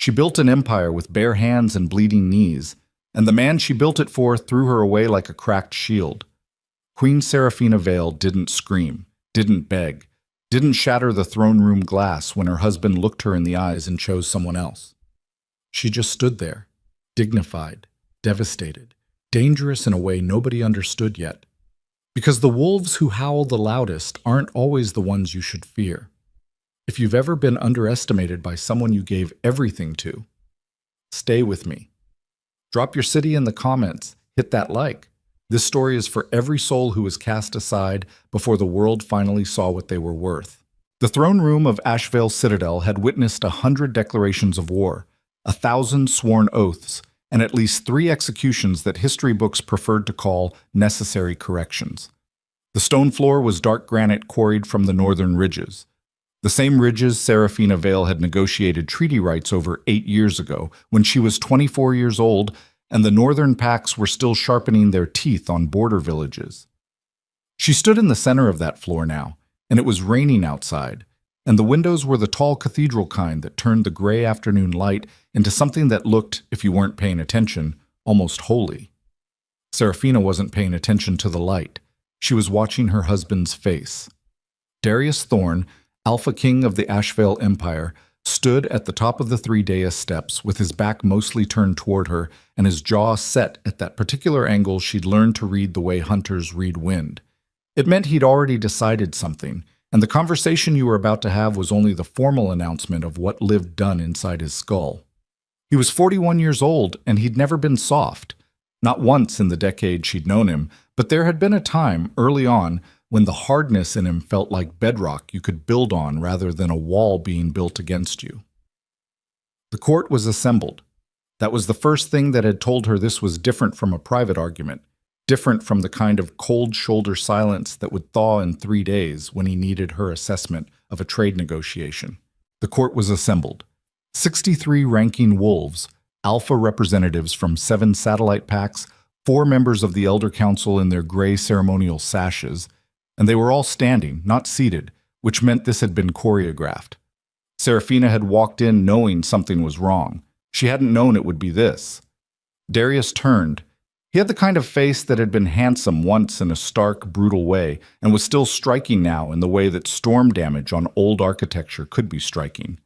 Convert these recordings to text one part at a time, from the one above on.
She built an empire with bare hands and bleeding knees, and the man she built it for threw her away like a cracked shield. Queen Seraphina Vale didn't scream, didn't beg, didn't shatter the throne room glass when her husband looked her in the eyes and chose someone else. She just stood there, dignified, devastated, dangerous in a way nobody understood yet. Because the wolves who howl the loudest aren't always the ones you should fear. If you've ever been underestimated by someone you gave everything to, stay with me. Drop your city in the comments, hit that like. This story is for every soul who was cast aside before the world finally saw what they were worth. The throne room of Ashvale Citadel had witnessed 100 declarations of war, 1,000 sworn oaths, and at least 3 executions that history books preferred to call necessary corrections. The stone floor was dark granite quarried from the northern ridges. The same ridges Seraphina Vale had negotiated treaty rights over 8 years ago, when she was 24 years old, and the northern packs were still sharpening their teeth on border villages. She stood in the center of that floor now, and it was raining outside, and the windows were the tall cathedral kind that turned the gray afternoon light into something that looked, if you weren't paying attention, almost holy. Seraphina wasn't paying attention to the light. She was watching her husband's face. Darius Thorne, Alpha King of the Ashvale Empire, stood at the top of the 3 dais steps with his back mostly turned toward her and his jaw set at that particular angle she'd learned to read the way hunters read wind. It meant he'd already decided something, and the conversation you were about to have was only the formal announcement of what lived done inside his skull. He was 41 years old, and he'd never been soft. Not once in the decade she'd known him, but there had been a time, early on, when the hardness in him felt like bedrock you could build on rather than a wall being built against you. The court was assembled. That was the first thing that had told her this was different from a private argument, different from the kind of cold-shoulder silence that would thaw in 3 days when he needed her assessment of a trade negotiation. The court was assembled. 63 ranking wolves, alpha representatives from 7 satellite packs, 4 members of the Elder Council in their gray ceremonial sashes, and they were all standing, not seated, which meant this had been choreographed. Seraphina had walked in knowing something was wrong. She hadn't known it would be this. Darius turned. He had the kind of face that had been handsome once in a stark, brutal way, and was still striking now in the way that storm damage on old architecture could be striking.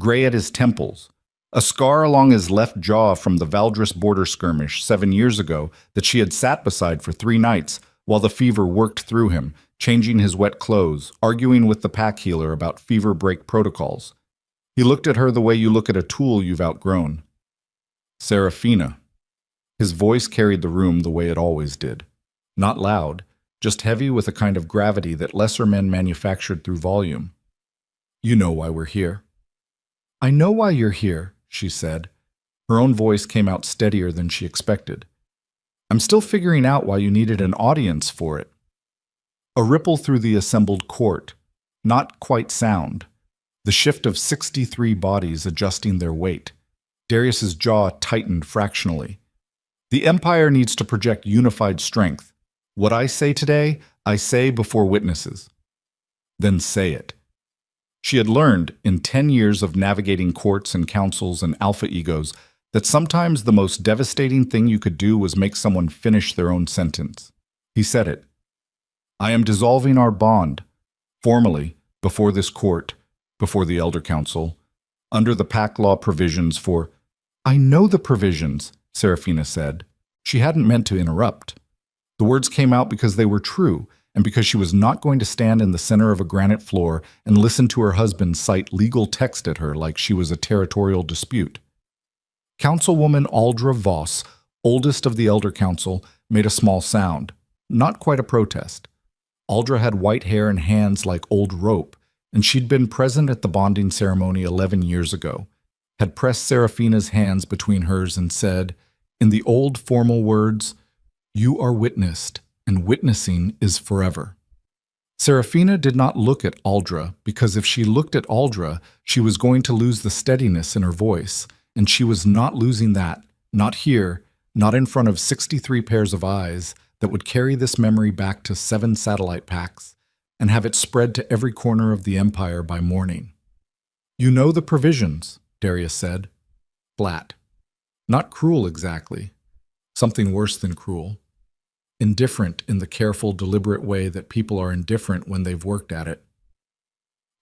Gray at his temples, a scar along his left jaw from the Valdris border skirmish 7 years ago that she had sat beside for 3 nights while the fever worked through him, changing his wet clothes, arguing with the pack healer about fever break protocols. He looked at her the way you look at a tool you've outgrown. Seraphina. His voice carried the room the way it always did. Not loud, just heavy with a kind of gravity that lesser men manufactured through volume. You know why we're here. I know why you're here, she said. Her own voice came out steadier than she expected. I'm still figuring out why you needed an audience for it. A ripple through the assembled court, not quite sound. The shift of 63 bodies adjusting their weight. Darius's jaw tightened fractionally. The Empire needs to project unified strength. What I say today, I say before witnesses. Then say it. She had learned, in 10 years of navigating courts and councils and alpha egos, that sometimes the most devastating thing you could do was make someone finish their own sentence. He said it. I am dissolving our bond, formally, before this court, before the Elder Council, under the pack law provisions for... I know the provisions, Seraphina said. She hadn't meant to interrupt. The words came out because they were true, and because she was not going to stand in the center of a granite floor and listen to her husband cite legal text at her like she was a territorial dispute. Councilwoman Aldra Voss, oldest of the Elder Council, made a small sound, not quite a protest. Aldra had white hair and hands like old rope, and she'd been present at the bonding ceremony 11 years ago, had pressed Seraphina's hands between hers and said, in the old formal words, "You are witnessed, and witnessing is forever." Seraphina did not look at Aldra, because if she looked at Aldra, she was going to lose the steadiness in her voice, and she was not losing that, not here, not in front of 63 pairs of eyes that would carry this memory back to 7 satellite packs and have it spread to every corner of the Empire by morning. You know the provisions, Darius said. flat. Not cruel exactly. Something worse than cruel. Indifferent in the careful, deliberate way that people are indifferent when they've worked at it.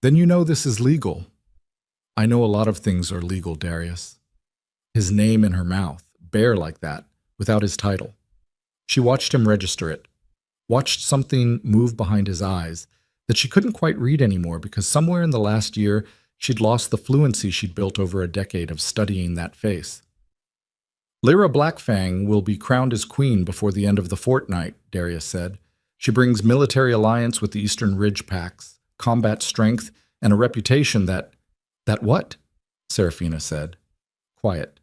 Then you know this is legal. I know a lot of things are legal, Darius. His name in her mouth, bare like that, without his title. She watched him register it, watched something move behind his eyes that she couldn't quite read anymore because somewhere in the last year she'd lost the fluency she'd built over a decade of studying that face. Lyra Blackfang will be crowned as queen before the end of the fortnight, Darius said. She brings military alliance with the Eastern Ridge Pacts, combat strength, and a reputation that— That what? Seraphina said. Quiet.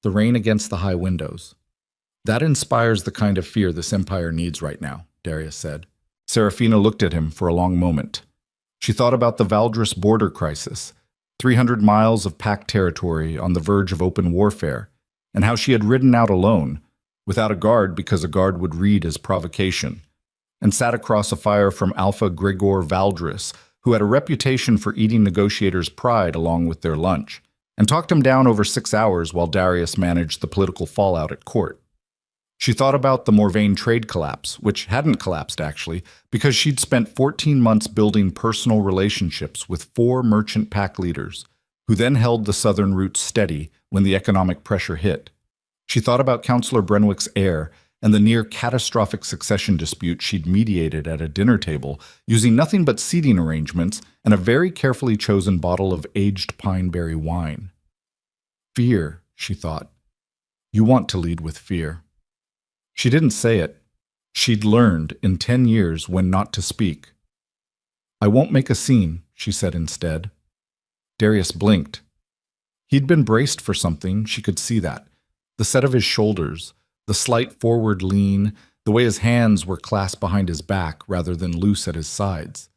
The rain against the high windows. That inspires the kind of fear this empire needs right now, Darius said. Seraphina looked at him for a long moment. She thought about the Valdris border crisis, 300 miles of packed territory on the verge of open warfare, and how she had ridden out alone, without a guard because a guard would read as provocation, and sat across a fire from Alpha Gregor Valdris, who had a reputation for eating negotiators' pride along with their lunch, and talked him down over 6 hours while Darius managed the political fallout at court. She thought about the Morvain trade collapse, which hadn't collapsed actually, because she'd spent 14 months building personal relationships with 4 merchant pack leaders, who then held the southern route steady when the economic pressure hit. She thought about Councillor Brenwick's heir and the near-catastrophic succession dispute she'd mediated at a dinner table using nothing but seating arrangements and a very carefully chosen bottle of aged pineberry wine. Fear, she thought. You want to lead with fear. She didn't say it. She'd learned in 10 years when not to speak. I won't make a scene, she said instead. Darius blinked. He'd been braced for something, she could see that. The set of his shoulders, the slight forward lean, the way his hands were clasped behind his back rather than loose at his sides.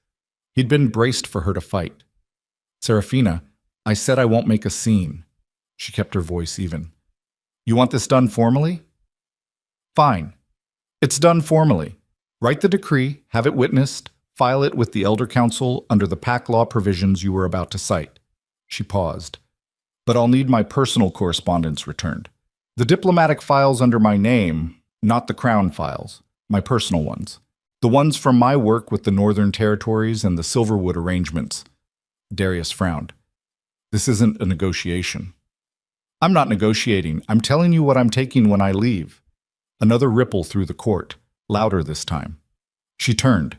He'd been braced for her to fight. Seraphina, I said I won't make a scene. She kept her voice even. You want this done formally? Fine. It's done formally. Write the decree, have it witnessed, file it with the Elder Council under the pack law provisions you were about to cite. She paused. But I'll need my personal correspondence returned. The diplomatic files under my name, not the Crown files, my personal ones. The ones from my work with the Northern Territories and the Silverwood arrangements. Darius frowned. This isn't a negotiation. I'm not negotiating. I'm telling you what I'm taking when I leave. Another ripple through the court, louder this time. She turned.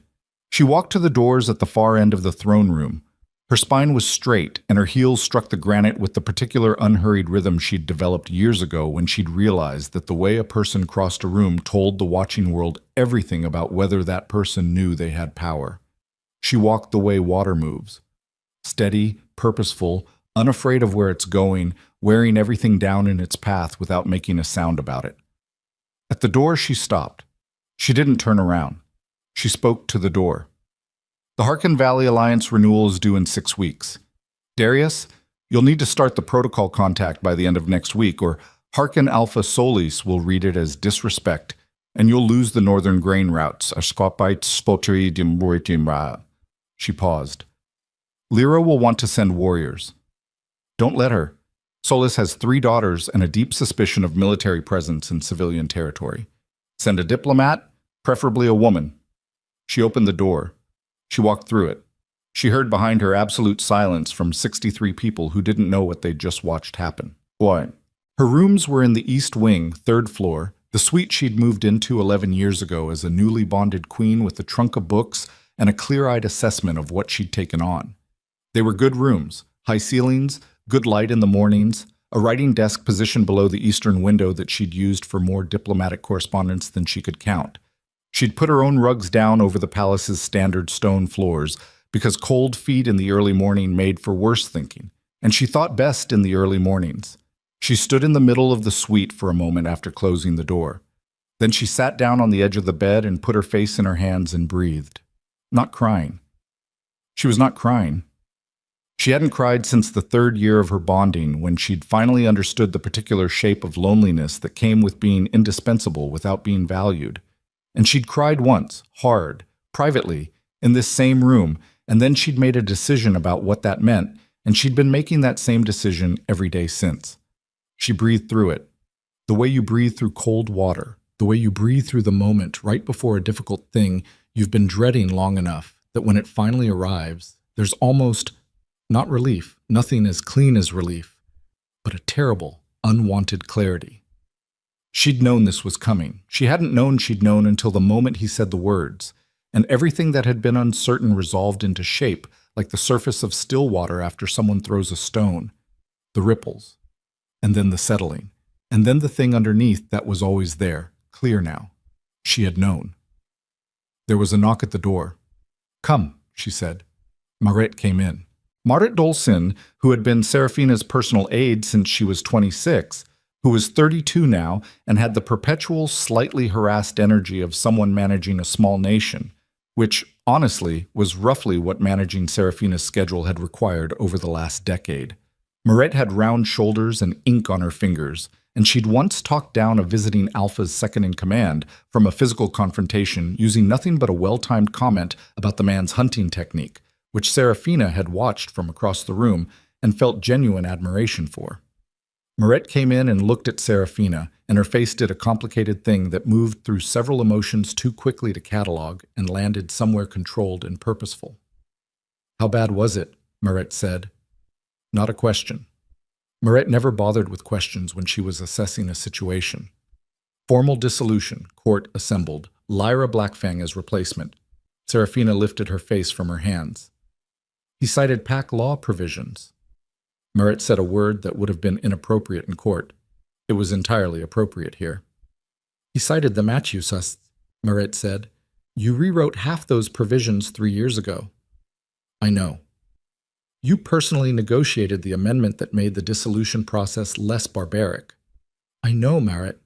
She walked to the doors at the far end of the throne room. Her spine was straight, and her heels struck the granite with the particular unhurried rhythm she'd developed years ago when she'd realized that the way a person crossed a room told the watching world everything about whether that person knew they had power. She walked the way water moves. Steady, purposeful, unafraid of where it's going, wearing everything down in its path without making a sound about it. At the door, she stopped. She didn't turn around. She spoke to the door. The Harkin Valley Alliance renewal is due in 6 weeks. Darius, you'll need to start the protocol contact by the end of next week, or Harkin Alpha Solis will read it as disrespect, and you'll lose the northern grain routes. She paused. Lyra will want to send warriors. Don't let her. Solis has 3 daughters and a deep suspicion of military presence in civilian territory. Send a diplomat, preferably a woman. She opened the door. She walked through it. She heard behind her absolute silence from 63 people who didn't know what they'd just watched happen. Why? Her rooms were in the East Wing, 3rd floor, the suite she'd moved into 11 years ago as a newly bonded queen with a trunk of books and a clear-eyed assessment of what she'd taken on. They were good rooms, high ceilings, good light in the mornings, a writing desk positioned below the eastern window that she'd used for more diplomatic correspondence than she could count. She'd put her own rugs down over the palace's standard stone floors because cold feet in the early morning made for worse thinking, and she thought best in the early mornings. She stood in the middle of the suite for a moment after closing the door. Then she sat down on the edge of the bed and put her face in her hands and breathed. Not crying. She was not crying. She hadn't cried since the 3rd year of her bonding, when she'd finally understood the particular shape of loneliness that came with being indispensable without being valued. And she'd cried once, hard, privately, in this same room, and then she'd made a decision about what that meant, and she'd been making that same decision every day since. She breathed through it, the way you breathe through cold water, the way you breathe through the moment right before a difficult thing you've been dreading long enough that when it finally arrives, there's almost, not relief, nothing as clean as relief, but a terrible, unwanted clarity. She'd known this was coming. She hadn't known she'd known until the moment he said the words, and everything that had been uncertain resolved into shape, like the surface of still water after someone throws a stone. The ripples, and then the settling, and then the thing underneath that was always there, clear now. She had known. There was a knock at the door. "Come," she said. Maret came in. Marit Dolcin, who had been Serafina's personal aide since she was 26, who was 32 now and had the perpetual, slightly harassed energy of someone managing a small nation, which, honestly, was roughly what managing Serafina's schedule had required over the last decade. Maret had round shoulders and ink on her fingers, and she'd once talked down a visiting Alpha's second-in-command from a physical confrontation using nothing but a well-timed comment about the man's hunting technique, which Serafina had watched from across the room and felt genuine admiration for. Maret came in and looked at Serafina, and her face did a complicated thing that moved through several emotions too quickly to catalog and landed somewhere controlled and purposeful. "How bad was it?" Maret said. Not a question. Maret never bothered with questions when she was assessing a situation. Formal dissolution, court assembled, Lyra Blackfang as replacement. Serafina lifted her face from her hands. He cited PAC law provisions. Maret said a word that would have been inappropriate in court. It was entirely appropriate here. He cited the Machusus, Maret said. You rewrote half those provisions 3 years ago. I know. You personally negotiated the amendment that made the dissolution process less barbaric. I know, Maret.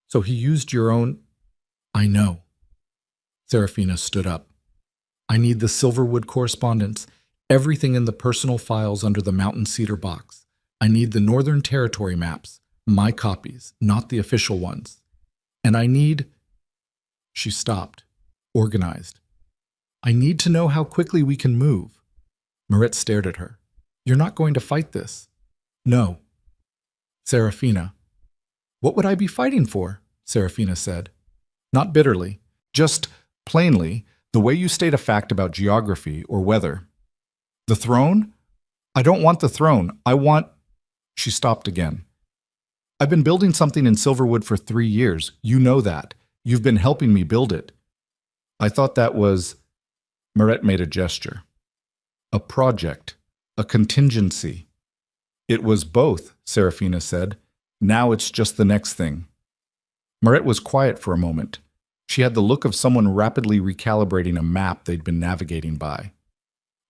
So he used your own... I know. Serafina stood up. I need the Silverwood correspondence, everything in the personal files under the Mountain Cedar box. I need the Northern Territory maps, my copies, not the official ones. And I need... She stopped, organized. I need to know how quickly we can move. Maret stared at her. You're not going to fight this. No. Serafina. What would I be fighting for? Serafina said. Not bitterly, just plainly, the way you state a fact about geography or weather. The throne? I don't want the throne. I want... She stopped again. I've been building something in Silverwood for 3 years. You know that. You've been helping me build it. I thought that was... Maret made a gesture. A project. A contingency. It was both, Serafina said. Now it's just the next thing. Maret was quiet for a moment. She had the look of someone rapidly recalibrating a map they'd been navigating by.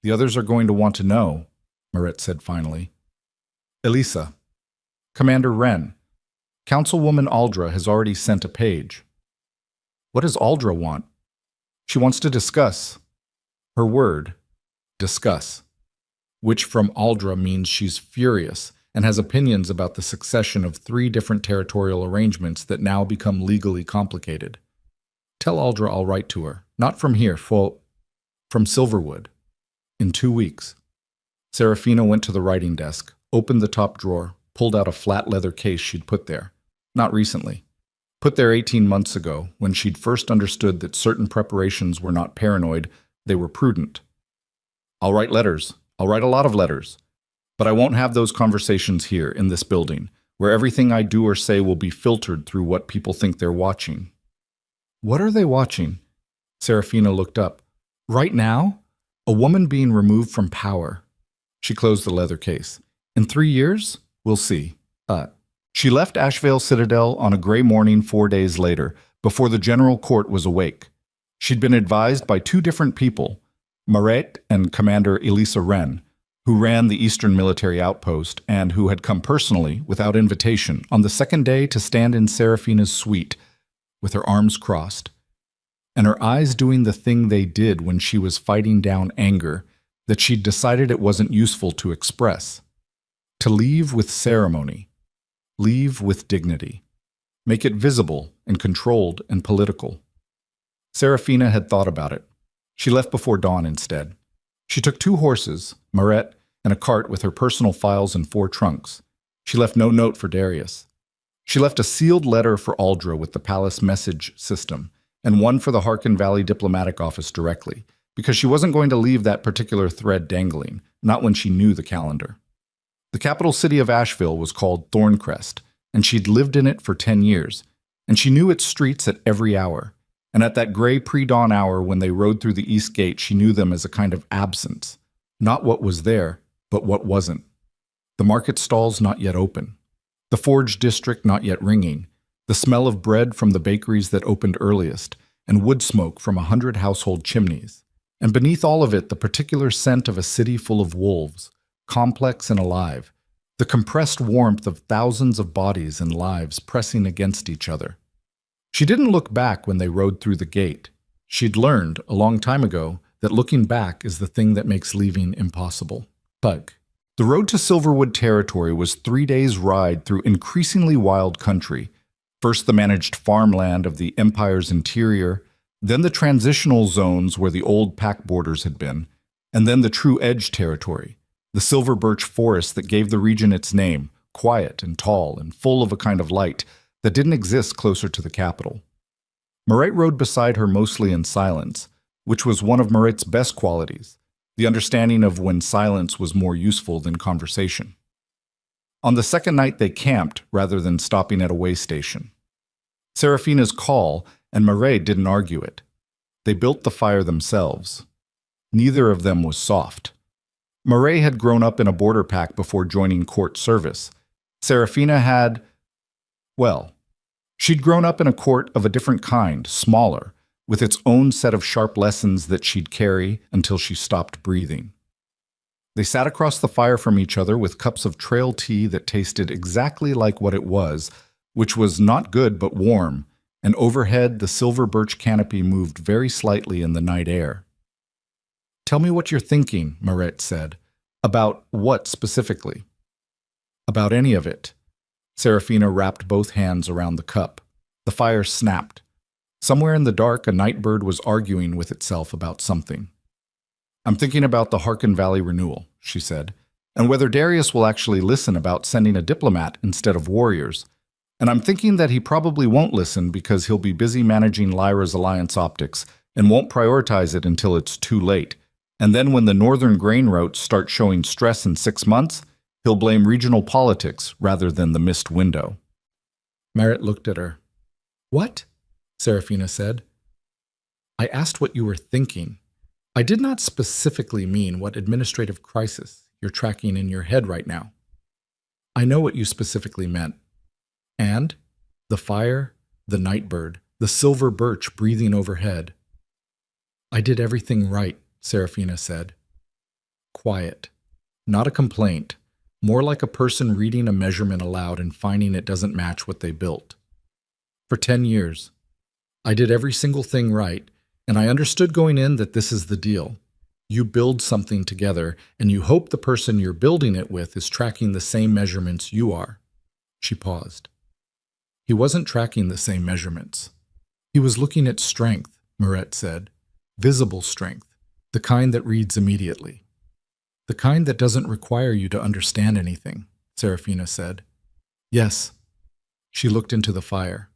The others are going to want to know, Maret said finally. Elisa. Commander Wren. Councilwoman Aldra has already sent a page. What does Aldra want? She wants to discuss. Her word, discuss. Which from Aldra means she's furious and has opinions about the succession of 3 different territorial arrangements that now become legally complicated. Tell Aldra I'll write to her. Not from here, from Silverwood. In 2 weeks. Serafina went to the writing desk, opened the top drawer, pulled out a flat leather case she'd put there. Not recently. Put there 18 months ago, when she'd first understood that certain preparations were not paranoid, they were prudent. I'll write letters. I'll write a lot of letters. But I won't have those conversations here, in this building, where everything I do or say will be filtered through what people think they're watching. What are they watching? Serafina looked up. Right now? A woman being removed from power. She closed the leather case. In 3 years? We'll see. She left Ashvale Citadel on a gray morning 4 days later, before the General Court was awake. She'd been advised by 2 different people, Maret and Commander Elisa Wren, who ran the Eastern Military Outpost and who had come personally, without invitation, on the second day to stand in Serafina's suite, with her arms crossed, and her eyes doing the thing they did when she was fighting down anger that she'd decided it wasn't useful to express. To leave with ceremony. Leave with dignity. Make it visible and controlled and political. Serafina had thought about it. She left before dawn instead. She took 2 horses, Maret, and a cart with her personal files and 4 trunks. She left no note for Darius. She left a sealed letter for Aldra with the palace message system, and one for the Harkin Valley diplomatic office directly, because she wasn't going to leave that particular thread dangling, not when she knew the calendar. The capital city of Asheville was called Thorncrest, and she'd lived in it for 10 years, and she knew its streets at every hour. And at that gray pre-dawn hour when they rode through the east gate, she knew them as a kind of absence. Not what was there, but what wasn't. The market stalls not yet open. The forge district not yet ringing. The smell of bread from the bakeries that opened earliest, and wood smoke from 100 household chimneys. And beneath all of it, the particular scent of a city full of wolves, complex and alive. The compressed warmth of thousands of bodies and lives pressing against each other. She didn't look back when they rode through the gate. She'd learned, a long time ago, that looking back is the thing that makes leaving impossible. Pug. The road to Silverwood territory was 3 days' ride through increasingly wild country. First the managed farmland of the Empire's interior, then the transitional zones where the old pack borders had been, and then the true edge territory, the silver birch forest that gave the region its name, quiet and tall and full of a kind of light that didn't exist closer to the capital. Moret rode beside her mostly in silence, which was one of Moret's best qualities, the understanding of when silence was more useful than conversation. On the second night they camped rather than stopping at a way station. Seraphina's call, and Moret didn't argue it. They built the fire themselves. Neither of them was soft. Moret had grown up in a border pack before joining court service. Seraphina had, well, she'd grown up in a court of a different kind, smaller, with its own set of sharp lessons that she'd carry until she stopped breathing. They sat across the fire from each other with cups of trail tea that tasted exactly like what it was, which was not good but warm, and overhead the silver birch canopy moved very slightly in the night air. "Tell me what you're thinking," Moret said. "About what specifically?" "About any of it." Seraphina wrapped both hands around the cup. The fire snapped. Somewhere in the dark, a night bird was arguing with itself about something. "I'm thinking about the Harkin Valley renewal," she said, "and whether Darius will actually listen about sending a diplomat instead of warriors. And I'm thinking that he probably won't listen because he'll be busy managing Lyra's alliance optics and won't prioritize it until it's too late. And then when the northern grain routes start showing stress in 6 months, he'll blame regional politics rather than the missed window." Merritt looked at her. "What?" Seraphina said. "I asked what you were thinking. I did not specifically mean what administrative crisis you're tracking in your head right now. I know what you specifically meant. And the fire, the night bird, the silver birch breathing overhead." "I did everything right," Seraphina said. Quiet. Not a complaint. More like a person reading a measurement aloud and finding it doesn't match what they built. "For 10 years. I did every single thing right, and I understood going in that this is the deal. You build something together, and you hope the person you're building it with is tracking the same measurements you are." She paused. "He wasn't tracking the same measurements. He was looking at strength," Moret said. "Visible strength, the kind that reads immediately. The kind that doesn't require you to understand anything," Seraphina said. "Yes." She looked into the fire.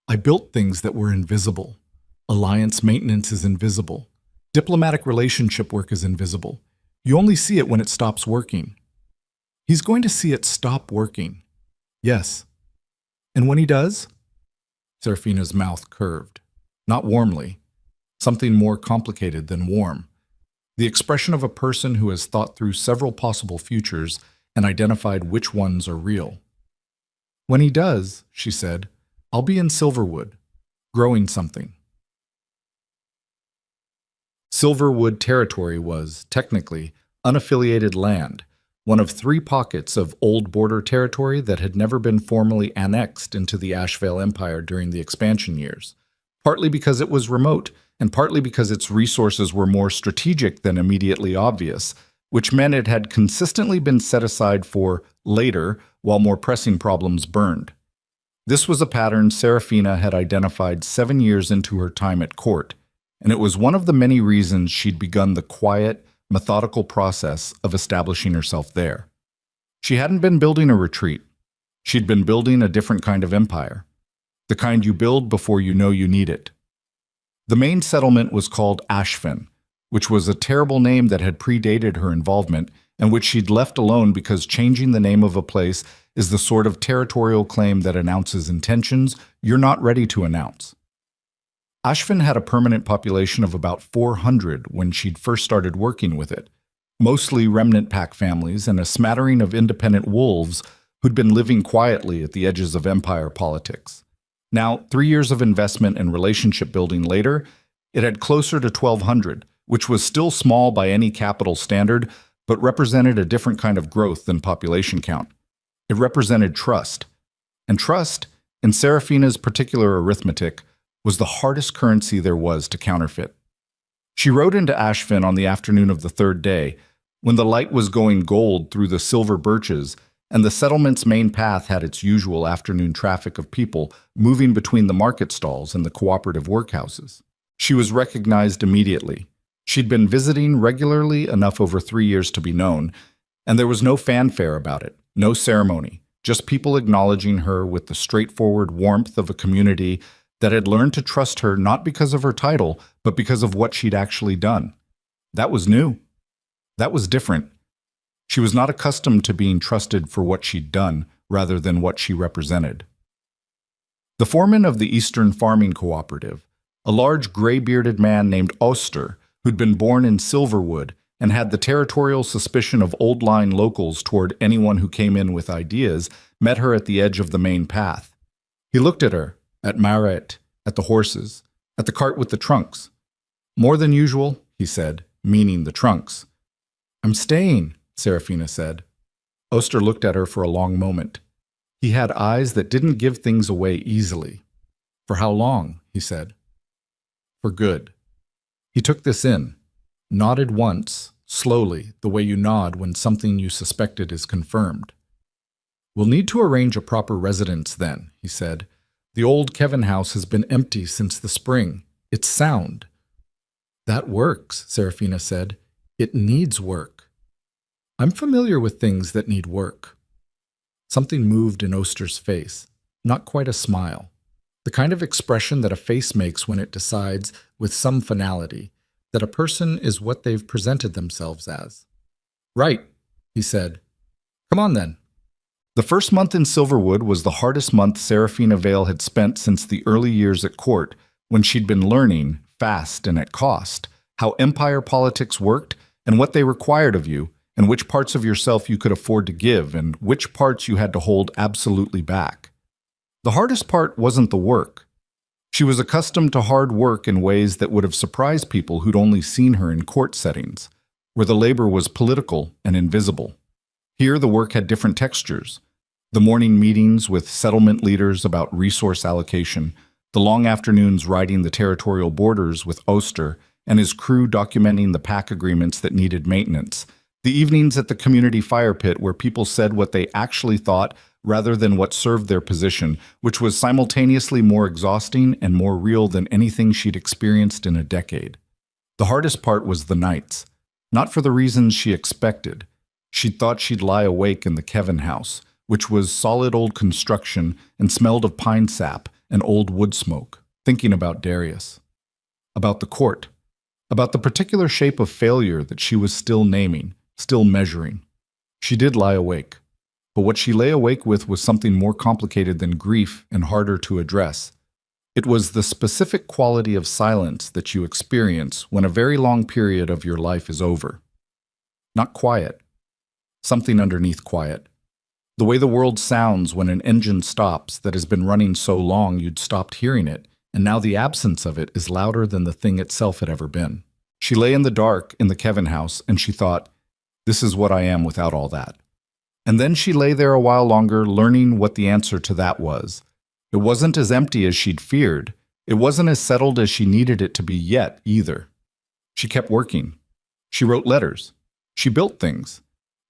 "I built things that were invisible. Alliance maintenance is invisible. Diplomatic relationship work is invisible. You only see it when it stops working. He's going to see it stop working." "Yes." "And when he does?" Seraphina's mouth curved. Not warmly. Something more complicated than warm. The expression of a person who has thought through several possible futures and identified which ones are real. "When he does," she said, "I'll be in Silverwood, growing something." Silverwood territory was, technically, unaffiliated land, one of 3 pockets of old border territory that had never been formally annexed into the Asheville Empire during the expansion years, partly because it was remote and partly because its resources were more strategic than immediately obvious, which meant it had consistently been set aside for later while more pressing problems burned. This was a pattern Seraphina had identified 7 years into her time at court, and it was one of the many reasons she'd begun the quiet, methodical process of establishing herself there. She hadn't been building a retreat. She'd been building a different kind of empire, the kind you build before you know you need it. The main settlement was called Ashfin, which was a terrible name that had predated her involvement and which she'd left alone because changing the name of a place is the sort of territorial claim that announces intentions you're not ready to announce. Ashfin had a permanent population of about 400 when she'd first started working with it, mostly remnant pack families and a smattering of independent wolves who'd been living quietly at the edges of empire politics. Now, 3 years of investment and relationship building later, it had closer to 1,200, which was still small by any capital standard, but represented a different kind of growth than population count. It represented trust. And trust, in Serafina's particular arithmetic, was the hardest currency there was to counterfeit. She rode into Ashfin on the afternoon of the third day, when the light was going gold through the silver birches, and the settlement's main path had its usual afternoon traffic of people moving between the market stalls and the cooperative workhouses. She was recognized immediately. She'd been visiting regularly enough over 3 years to be known, and there was no fanfare about it, no ceremony, just people acknowledging her with the straightforward warmth of a community that had learned to trust her not because of her title, but because of what she'd actually done. That was new. That was different. She was not accustomed to being trusted for what she'd done, rather than what she represented. The foreman of the Eastern Farming Cooperative, a large gray-bearded man named Oster, who'd been born in Silverwood and had the territorial suspicion of old-line locals toward anyone who came in with ideas, met her at the edge of the main path. He looked at her, at Maret, at the horses, at the cart with the trunks. "More than usual," he said, meaning the trunks. "I'm staying," Serafina said. Oster looked at her for a long moment. He had eyes that didn't give things away easily. "For how long?" he said. "For good." He took this in, nodded once, slowly, the way you nod when something you suspected is confirmed. "We'll need to arrange a proper residence then," he said. "The old Kevin house has been empty since the spring. It's sound." "That works," Serafina said. "It needs work." "I'm familiar with things that need work." Something moved in Oster's face, not quite a smile. The kind of expression that a face makes when it decides, with some finality, that a person is what they've presented themselves as. "Right," he said. "Come on then." The first month in Silverwood was the hardest month Serafina Vale had spent since the early years at court, when she'd been learning, fast and at cost, how empire politics worked and what they required of you, and which parts of yourself you could afford to give and which parts you had to hold absolutely back. The hardest part wasn't the work. She was accustomed to hard work in ways that would have surprised people who'd only seen her in court settings, where the labor was political and invisible. Here the work had different textures. The morning meetings with settlement leaders about resource allocation, the long afternoons riding the territorial borders with Oster and his crew documenting the pack agreements that needed maintenance, the evenings at the community fire pit where people said what they actually thought rather than what served their position, which was simultaneously more exhausting and more real than anything she'd experienced in a decade. The hardest part was the nights, not for the reasons she expected. She'd thought she'd lie awake in the Kevin house, which was solid old construction and smelled of pine sap and old wood smoke, thinking about Darius, about the court, about the particular shape of failure that she was still naming, still measuring. She did lie awake, but what she lay awake with was something more complicated than grief and harder to address. It was the specific quality of silence that you experience when a very long period of your life is over. Not quiet, something underneath quiet. The way the world sounds when an engine stops that has been running so long you'd stopped hearing it, and now the absence of it is louder than the thing itself had ever been. She lay in the dark in the Kevin house, and she thought, this is what I am without all that. And then she lay there a while longer, learning what the answer to that was. It wasn't as empty as she'd feared. It wasn't as settled as she needed it to be yet, either. She kept working. She wrote letters. She built things.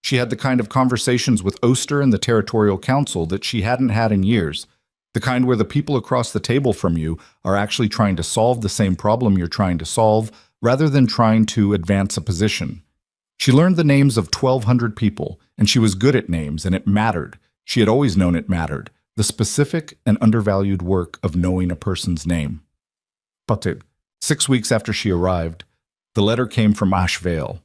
She had the kind of conversations with Oster and the Territorial Council that she hadn't had in years, the kind where the people across the table from you are actually trying to solve the same problem you're trying to solve, rather than trying to advance a position. She learned the names of 1,200 people, and she was good at names, and it mattered, She had always known it mattered, the specific and undervalued work of knowing a person's name. But 6 weeks after she arrived, the letter came from Ashevale.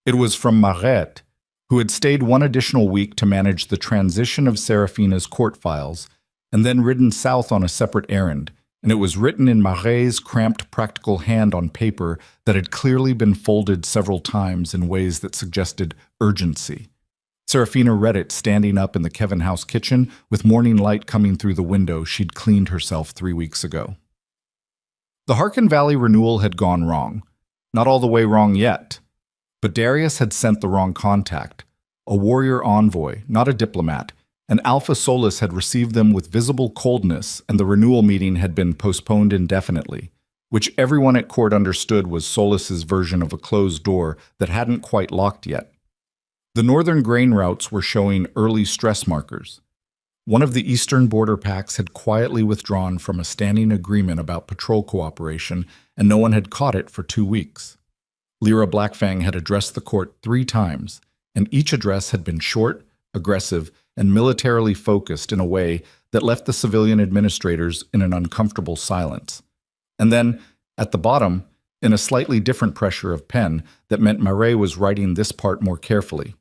It was from Marette, who had stayed one additional week to manage the transition of Serafina's court files, and then ridden south on a separate errand, and it was written in Maret's cramped practical hand on paper that had clearly been folded several times in ways that suggested urgency. Serafina read it standing up in the Kevin house kitchen with morning light coming through the window she'd cleaned herself 3 weeks ago. The Harkin Valley renewal had gone wrong. Not all the way wrong yet. But Darius had sent the wrong contact. A warrior envoy, not a diplomat, and Alpha Solus had received them with visible coldness, and the renewal meeting had been postponed indefinitely, which everyone at court understood was Solus's version of a closed door that hadn't quite locked yet. The northern grain routes were showing early stress markers. One of the eastern border packs had quietly withdrawn from a standing agreement about patrol cooperation, and no one had caught it for 2 weeks. Lyra Blackfang had addressed the court 3 times, and each address had been short, aggressive, and militarily focused in a way that left the civilian administrators in an uncomfortable silence. And then, at the bottom, in a slightly different pressure of pen that meant Maret was writing this part more carefully.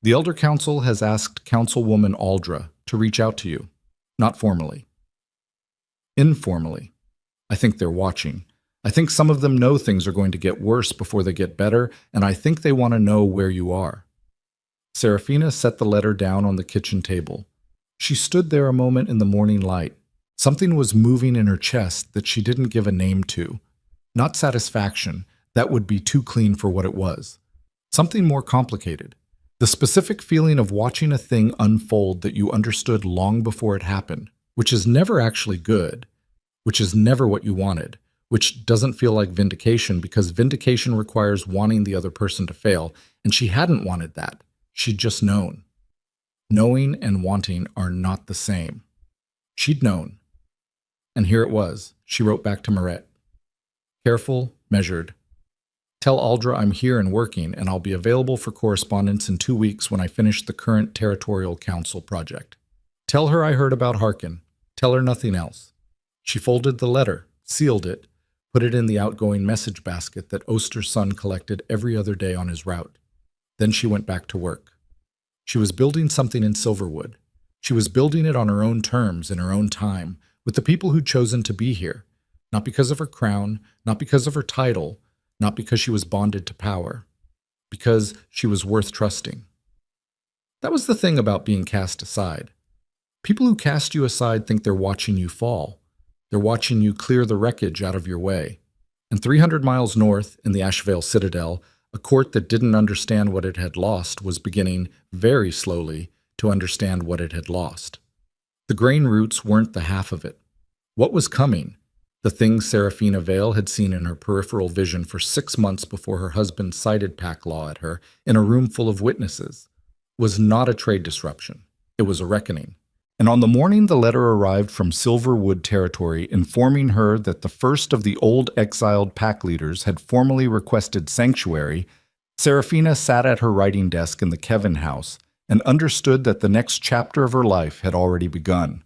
The Elder Council has asked Councilwoman Aldra to reach out to you, not formally. Informally. I think they're watching. I think some of them know things are going to get worse before they get better, and I think they want to know where you are. Serafina set the letter down on the kitchen table. She stood there a moment in the morning light. Something was moving in her chest that she didn't give a name to. Not satisfaction, that would be too clean for what it was. Something more complicated. The specific feeling of watching a thing unfold that you understood long before it happened, which is never actually good, which is never what you wanted, which doesn't feel like vindication because vindication requires wanting the other person to fail, and she hadn't wanted that. She'd just known. Knowing and wanting are not the same. She'd known. And here it was. She wrote back to Maret. Careful, measured. Tell Aldra I'm here and working, and I'll be available for correspondence in 2 weeks when I finish the current Territorial Council project. Tell her I heard about Harkin. Tell her nothing else. She folded the letter, sealed it, put it in the outgoing message basket that Oster's son collected every other day on his route. Then she went back to work. She was building something in Silverwood. She was building it on her own terms, in her own time, with the people who'd chosen to be here, not because of her crown, not because of her title, not because she was bonded to power, because she was worth trusting. That was the thing about being cast aside. People who cast you aside think they're watching you fall. They're watching you clear the wreckage out of your way. And 300 miles north, in the Ashevale Citadel, a court that didn't understand what it had lost was beginning, very slowly, to understand what it had lost. The grain routes weren't the half of it. What was coming? The things Serafina Vale had seen in her peripheral vision for 6 months before her husband cited pack law at her in a room full of witnesses was not a trade disruption. It was a reckoning. And on the morning the letter arrived from Silverwood territory informing her that the first of the old exiled pack leaders had formally requested sanctuary, Serafina sat at her writing desk in the Kevin house and understood that the next chapter of her life had already begun.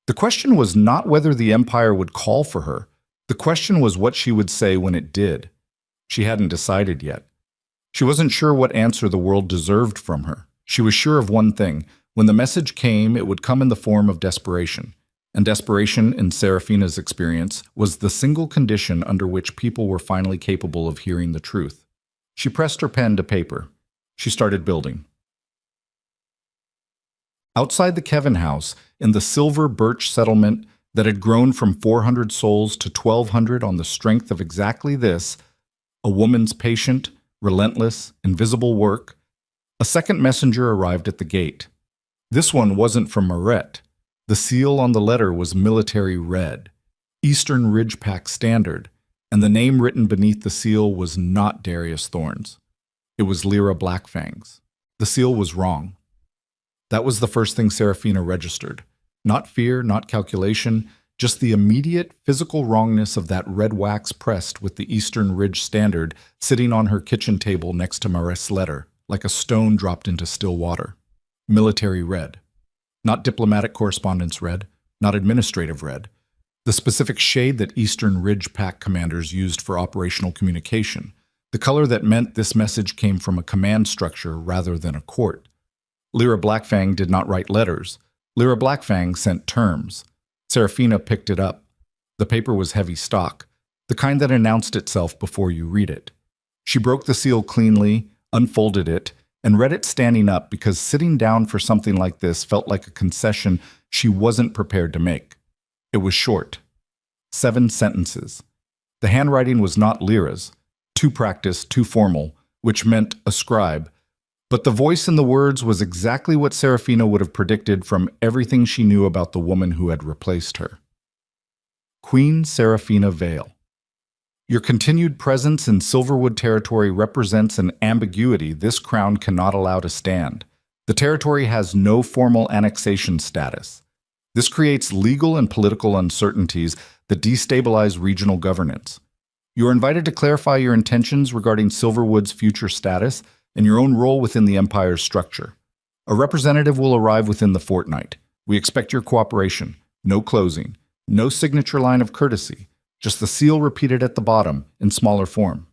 The question was not whether the Empire would call for her. The question was what she would say when it did. She hadn't decided yet. She wasn't sure what answer the world deserved from her. She was sure of one thing. When the message came, it would come in the form of desperation. And desperation, in Serafina's experience, was the single condition under which people were finally capable of hearing the truth. She pressed her pen to paper. She started building. Outside the Kevin house, in the silver birch settlement that had grown from 400 souls to 1,200 on the strength of exactly this, a woman's patient, relentless, invisible work, a second messenger arrived at the gate. This one wasn't from Maret. The seal on the letter was military red, Eastern Ridge Pack standard, and the name written beneath the seal was not Darius Thorns. It was Lyra Blackfang's. The seal was wrong. That was the first thing Serafina registered. Not fear, not calculation, just the immediate physical wrongness of that red wax pressed with the Eastern Ridge standard sitting on her kitchen table next to Maret's letter, like a stone dropped into still water. Military red. Not diplomatic correspondence red, not administrative red. The specific shade that Eastern Ridge Pack commanders used for operational communication. The color that meant this message came from a command structure rather than a court. Lyra Blackfang did not write letters. Lyra Blackfang sent terms. Seraphina picked it up. The paper was heavy stock, the kind that announced itself before you read it. She broke the seal cleanly, unfolded it, and read it standing up because sitting down for something like this felt like a concession she wasn't prepared to make. It was short. 7 sentences. The handwriting was not Lyra's, too practiced, too formal, which meant a scribe, but the voice in the words was exactly what Seraphina would have predicted from everything she knew about the woman who had replaced her. Queen Seraphina Vale. Your continued presence in Silverwood territory represents an ambiguity this crown cannot allow to stand. The territory has no formal annexation status. This creates legal and political uncertainties that destabilize regional governance. You are invited to clarify your intentions regarding Silverwood's future status and your own role within the Empire's structure. A representative will arrive within the fortnight. We expect your cooperation. No closing. No signature line of courtesy. Just the seal repeated at the bottom in smaller form.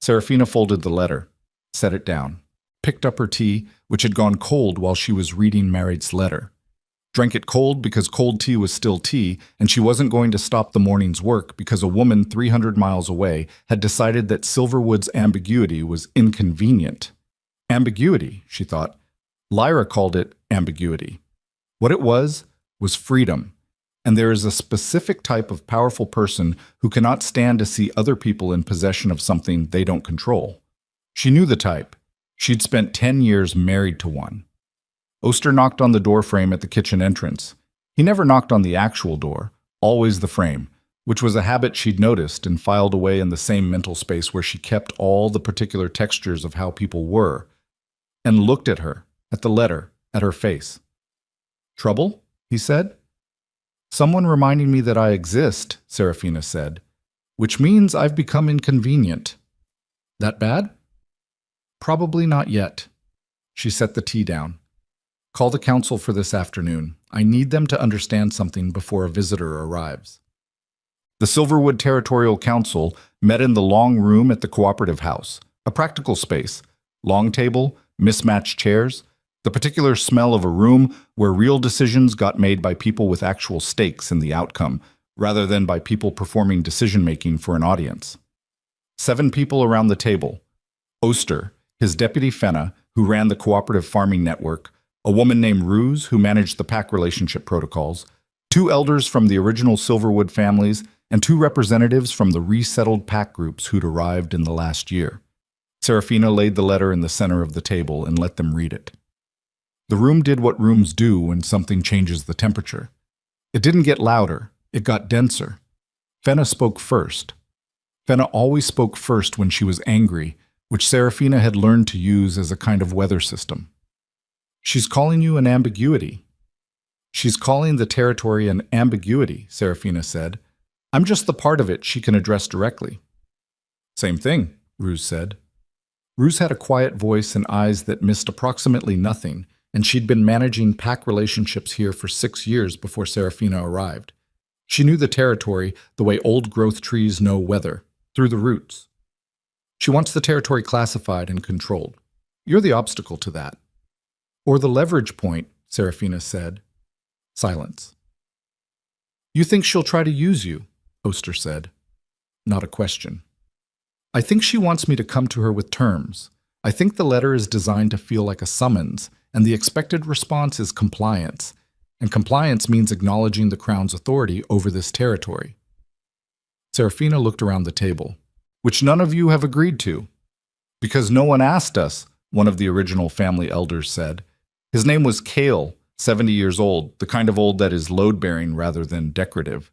Seraphina folded the letter, set it down, picked up her tea, which had gone cold while she was reading Marit's letter. Drank it cold because cold tea was still tea, and she wasn't going to stop the morning's work because a woman 300 miles away had decided that Silverwood's ambiguity was inconvenient. Ambiguity, she thought. Lyra called it ambiguity. What it was freedom. And there is a specific type of powerful person who cannot stand to see other people in possession of something they don't control. She knew the type. She'd spent 10 years married to one. Oster knocked on the door frame at the kitchen entrance. He never knocked on the actual door, always the frame, which was a habit she'd noticed and filed away in the same mental space where she kept all the particular textures of how people were, and looked at her, at the letter, at her face. "Trouble?" he said. "Someone reminding me that I exist," Seraphina said, "which means I've become inconvenient." "That bad?" "Probably not yet." She set the tea down. "Call the council for this afternoon. I need them to understand something before a visitor arrives." The Silverwood Territorial Council met in the long room at the Cooperative House, a practical space, long table, mismatched chairs, the particular smell of a room where real decisions got made by people with actual stakes in the outcome, rather than by people performing decision-making for an audience. 7 people around the table. Oster, his deputy Fenna, who ran the cooperative farming network, a woman named Ruse, who managed the pack relationship protocols, 2 elders from the original Silverwood families, and 2 representatives from the resettled pack groups who'd arrived in the last year. Seraphina laid the letter in the center of the table and let them read it. The room did what rooms do when something changes the temperature. It didn't get louder, it got denser. Fenna spoke first. Fenna always spoke first when she was angry, which Seraphina had learned to use as a kind of weather system. "She's calling you an ambiguity." "She's calling the territory an ambiguity," Seraphina said. "I'm just the part of it she can address directly." "Same thing," Ruse said. Ruse had a quiet voice and eyes that missed approximately nothing, and she'd been managing pack relationships here for 6 years before Seraphina arrived. She knew the territory the way old-growth trees know weather, through the roots. "She wants the territory classified and controlled. You're the obstacle to that." "Or the leverage point," Seraphina said. Silence. "You think she'll try to use you?" Oster said. Not a question. "I think she wants me to come to her with terms. I think the letter is designed to feel like a summons, and the expected response is compliance. And compliance means acknowledging the Crown's authority over this territory." Seraphina looked around the table. "Which none of you have agreed to." "Because no one asked us," one of the original family elders said. His name was Kale, 70 years old, the kind of old that is load-bearing rather than decorative.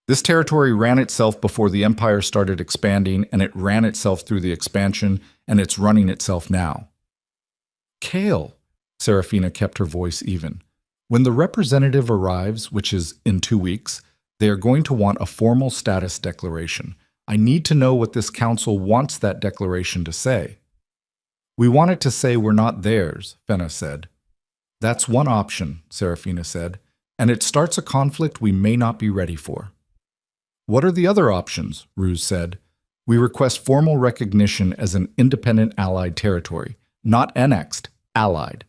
This territory ran itself before the Empire started expanding, and it ran itself through the expansion, and it's running itself now. "Kale," Seraphina kept her voice even. "When the representative arrives, which is in 2 weeks, they are going to want a formal status declaration. I need to know what this council wants that declaration to say." "We want it to say we're not theirs," Fenna said. That's one option, Serafina said, and it starts a conflict we may not be ready for. What are the other options? Ruse said. We request formal recognition as an independent allied territory, not annexed, allied.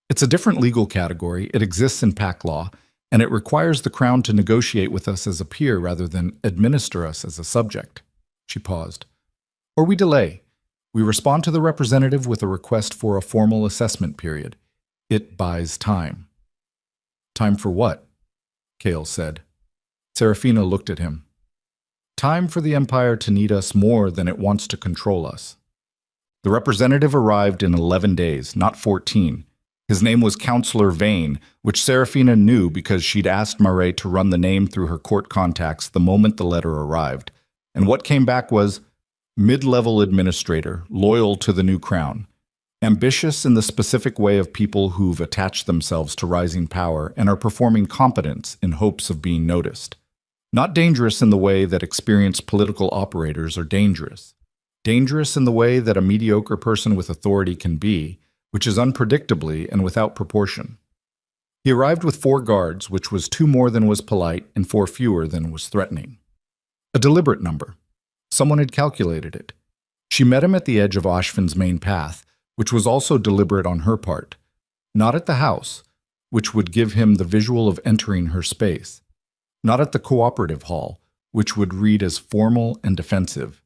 It's a different legal category, it exists in pact law, and it requires the Crown to negotiate with us as a peer rather than administer us as a subject. She paused. Or we delay. We respond to the representative with a request for a formal assessment period. It buys time. Time for what? Kale said. Serafina looked at him. Time for the Empire to need us more than it wants to control us. The representative arrived in 11 days, not 14. His name was Counselor Vane, which Serafina knew because she'd asked Mare to run the name through her court contacts the moment the letter arrived. And what came back was mid-level administrator, loyal to the new crown, ambitious in the specific way of people who've attached themselves to rising power and are performing competence in hopes of being noticed. Not dangerous in the way that experienced political operators are dangerous. Dangerous in the way that a mediocre person with authority can be, which is unpredictably and without proportion. He arrived with 4 guards, which was 2 more than was polite and 4 fewer than was threatening. A deliberate number. Someone had calculated it. She met him at the edge of Ashvin's main path, which was also deliberate on her part. Not at the house, which would give him the visual of entering her space. Not at the cooperative hall, which would read as formal and defensive.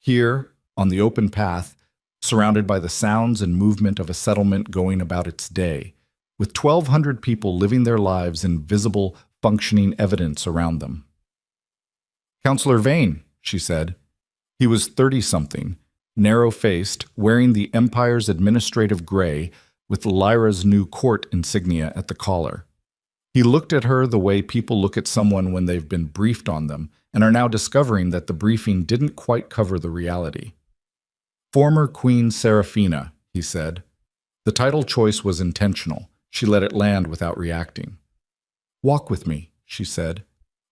Here, on the open path, surrounded by the sounds and movement of a settlement going about its day, with 1,200 people living their lives in visible, functioning evidence around them. Counselor Vane, she said. He was 30-something, narrow-faced, wearing the Empire's administrative gray with Lyra's new court insignia at the collar. He looked at her the way people look at someone when they've been briefed on them and are now discovering that the briefing didn't quite cover the reality. Former Queen Serafina, he said. The title choice was intentional. She let it land without reacting. Walk with me, she said.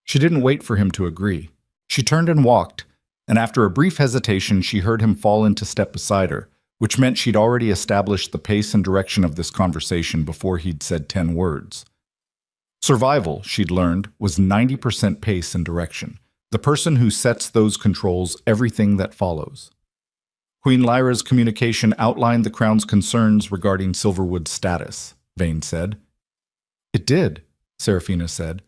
She didn't wait for him to agree. She turned and walked, and after a brief hesitation she heard him fall into step beside her, which meant she'd already established the pace and direction of this conversation before he'd said 10 words. Survival, she'd learned, was 90% pace and direction. The person who sets those controls everything that follows. Queen Lyra's communication outlined the Crown's concerns regarding Silverwood's status, Vane said. It did, Serafina said.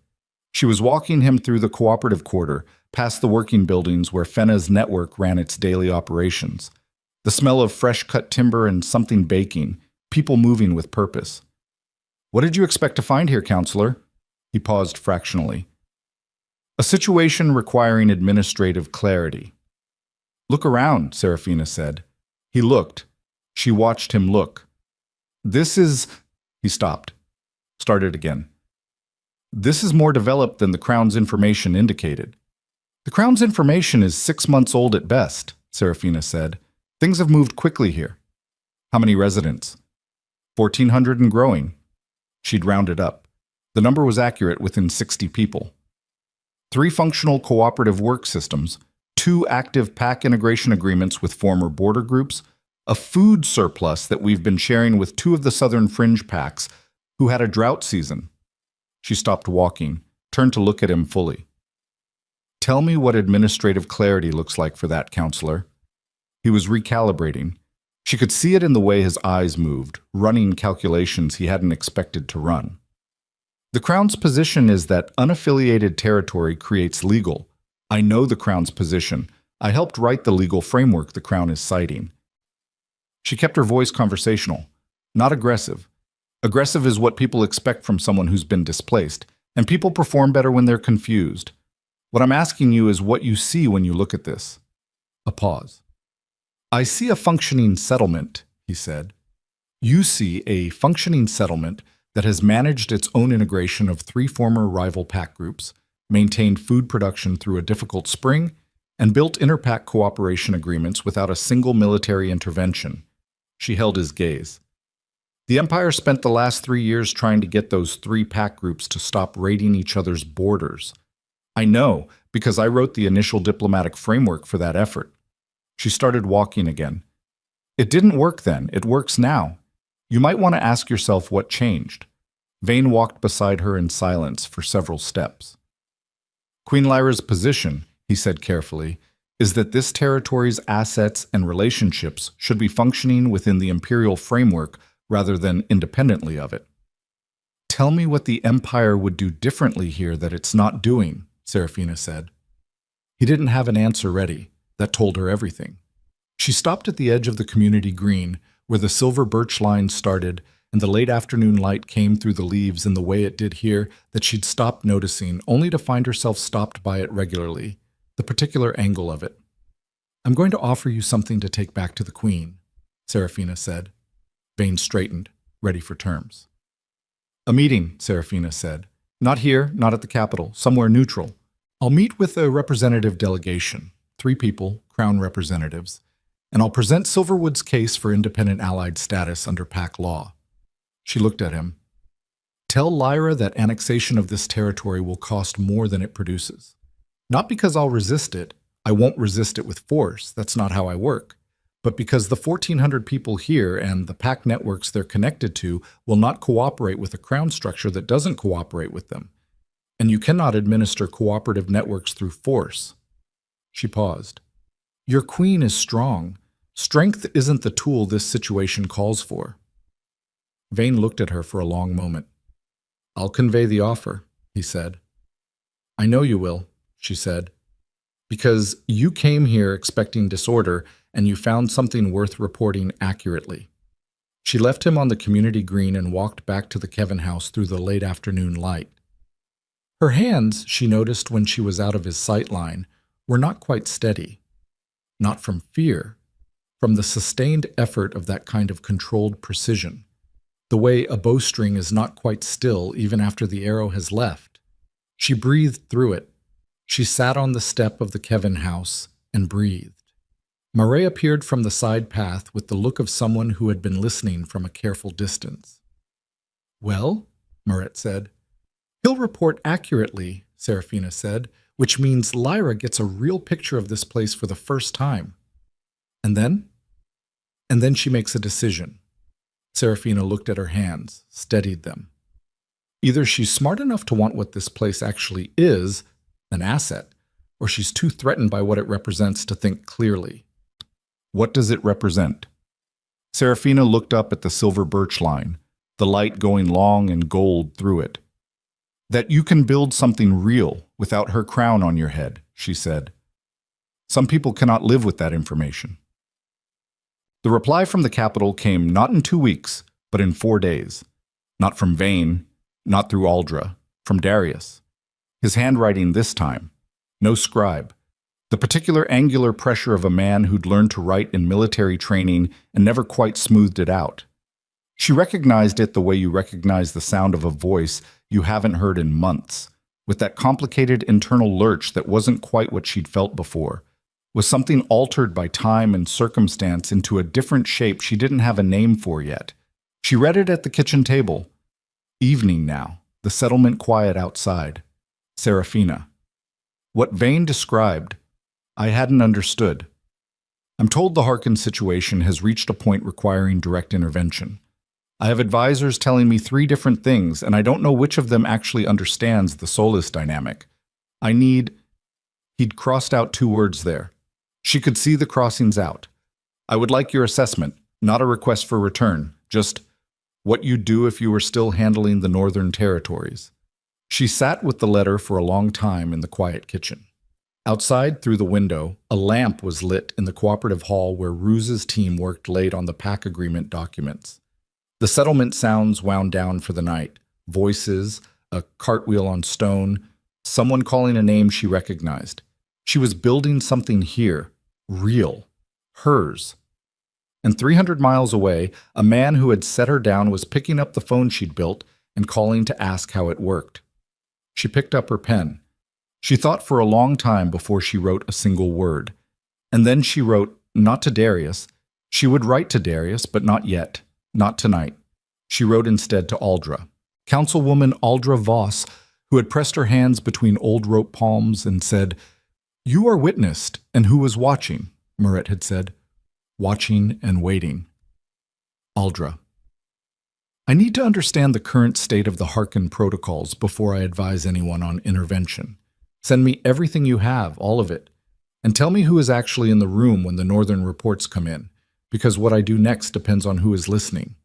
She was walking him through the cooperative quarter, past the working buildings where Fenna's network ran its daily operations. The smell of fresh-cut timber and something baking, people moving with purpose. What did you expect to find here, Counselor? He paused fractionally. A situation requiring administrative clarity. Look around, Serafina said. He looked. She watched him look. This is... He stopped. Started again. This is more developed than the Crown's information indicated. The Crown's information is 6 months old at best, Serafina said. Things have moved quickly here. How many residents? 1,400 and growing. She'd rounded up. The number was accurate within 60 people. 3 functional cooperative work systems, 2 active pack integration agreements with former border groups, a food surplus that we've been sharing with 2 of the southern fringe packs who had a drought season. She stopped walking, turned to look at him fully. Tell me what administrative clarity looks like for that, Counselor. He was recalibrating. She could see it in the way his eyes moved, running calculations he hadn't expected to run. The Crown's position is that unaffiliated territory creates legal. I know the Crown's position. I helped write the legal framework the Crown is citing. She kept her voice conversational, not aggressive. Aggressive is what people expect from someone who's been displaced, and people perform better when they're confused. What I'm asking you is what you see when you look at this. A pause. I see a functioning settlement, he said. You see a functioning settlement that has managed its own integration of 3 former rival pack groups, maintained food production through a difficult spring, and built interpack cooperation agreements without a single military intervention. She held his gaze. The Empire spent the last 3 years trying to get those 3 pack groups to stop raiding each other's borders. I know, because I wrote the initial diplomatic framework for that effort. She started walking again. It didn't work then, it works now. You might want to ask yourself what changed. Vane walked beside her in silence for several steps. Queen Lyra's position, he said carefully, is that this territory's assets and relationships should be functioning within the imperial framework rather than independently of it. Tell me what the Empire would do differently here that it's not doing, Serafina said. He didn't have an answer ready. That told her everything. She stopped at the edge of the community green, where the silver birch line started, and the late afternoon light came through the leaves in the way it did here that she'd stopped noticing, only to find herself stopped by it regularly, the particular angle of it. I'm going to offer you something to take back to the Queen, Serafina said. Vane straightened, ready for terms. A meeting, Serafina said. Not here, not at the capital, somewhere neutral. I'll meet with a representative delegation, 3 people, Crown representatives, and I'll present Silverwood's case for independent allied status under PAC law. She looked at him. Tell Lyra that annexation of this territory will cost more than it produces. Not because I'll resist it. I won't resist it with force. That's not how I work. But because the 1,400 people here and the PAC networks they're connected to will not cooperate with a Crown structure that doesn't cooperate with them. And you cannot administer cooperative networks through force. She paused. Your Queen is strong. Strength isn't the tool this situation calls for. Vane looked at her for a long moment. I'll convey the offer, he said. I know you will, she said, because you came here expecting disorder and you found something worth reporting accurately. She left him on the community green and walked back to the Kevin house through the late afternoon light. Her hands, she noticed when she was out of his sight line, were not quite steady. Not from fear, from the sustained effort of that kind of controlled precision, the way a bowstring is not quite still even after the arrow has left. She breathed through it. She sat on the step of the Kevin house and breathed. Marae appeared from the side path with the look of someone who had been listening from a careful distance. Well, Maret said. He'll report accurately, Serafina said, which means Lyra gets a real picture of this place for the first time. And then? And then she makes a decision. Serafina looked at her hands, steadied them. Either she's smart enough to want what this place actually is, an asset, or she's too threatened by what it represents to think clearly. What does it represent? Serafina looked up at the silver birch line, the light going long and gold through it. That you can build something real without her crown on your head, she said. Some people cannot live with that information. The reply from the capital came not in 2 weeks, but in 4 days. Not from Vane, not through Aldra, from Darius. His handwriting this time. No scribe. The particular angular pressure of a man who'd learned to write in military training and never quite smoothed it out. She recognized it the way you recognize the sound of a voice you haven't heard in months, with that complicated internal lurch that wasn't quite what she'd felt before, with something altered by time and circumstance into a different shape she didn't have a name for yet. She read it at the kitchen table. Evening now, the settlement quiet outside. Serafina. What Vane described, I hadn't understood. I'm told the Harkin situation has reached a point requiring direct intervention. I have advisors telling me 3 different things, and I don't know which of them actually understands the Solus dynamic. I need... He'd crossed out 2 words there. She could see the crossings out. I would like your assessment, not a request for return, just what you'd do if you were still handling the Northern Territories. She sat with the letter for a long time in the quiet kitchen. Outside, through the window, a lamp was lit in the cooperative hall where Ruse's team worked late on the PAC agreement documents. The settlement sounds wound down for the night. Voices, a cartwheel on stone, someone calling a name she recognized. She was building something here, real, hers. And 300 miles away, a man who had set her down was picking up the phone she'd built and calling to ask how it worked. She picked up her pen. She thought for a long time before she wrote a single word. And then she wrote, not to Darius. She would write to Darius, but not yet. Not tonight. She wrote instead to Aldra, Councilwoman Aldra Voss, who had pressed her hands between old rope palms and said, You are witnessed, and who was watching, Maret had said. Watching and waiting. Aldra. I need to understand the current state of the Harkin protocols before I advise anyone on intervention. Send me everything you have, all of it. And tell me who is actually in the room when the northern reports come in, because what I do next depends on who is listening.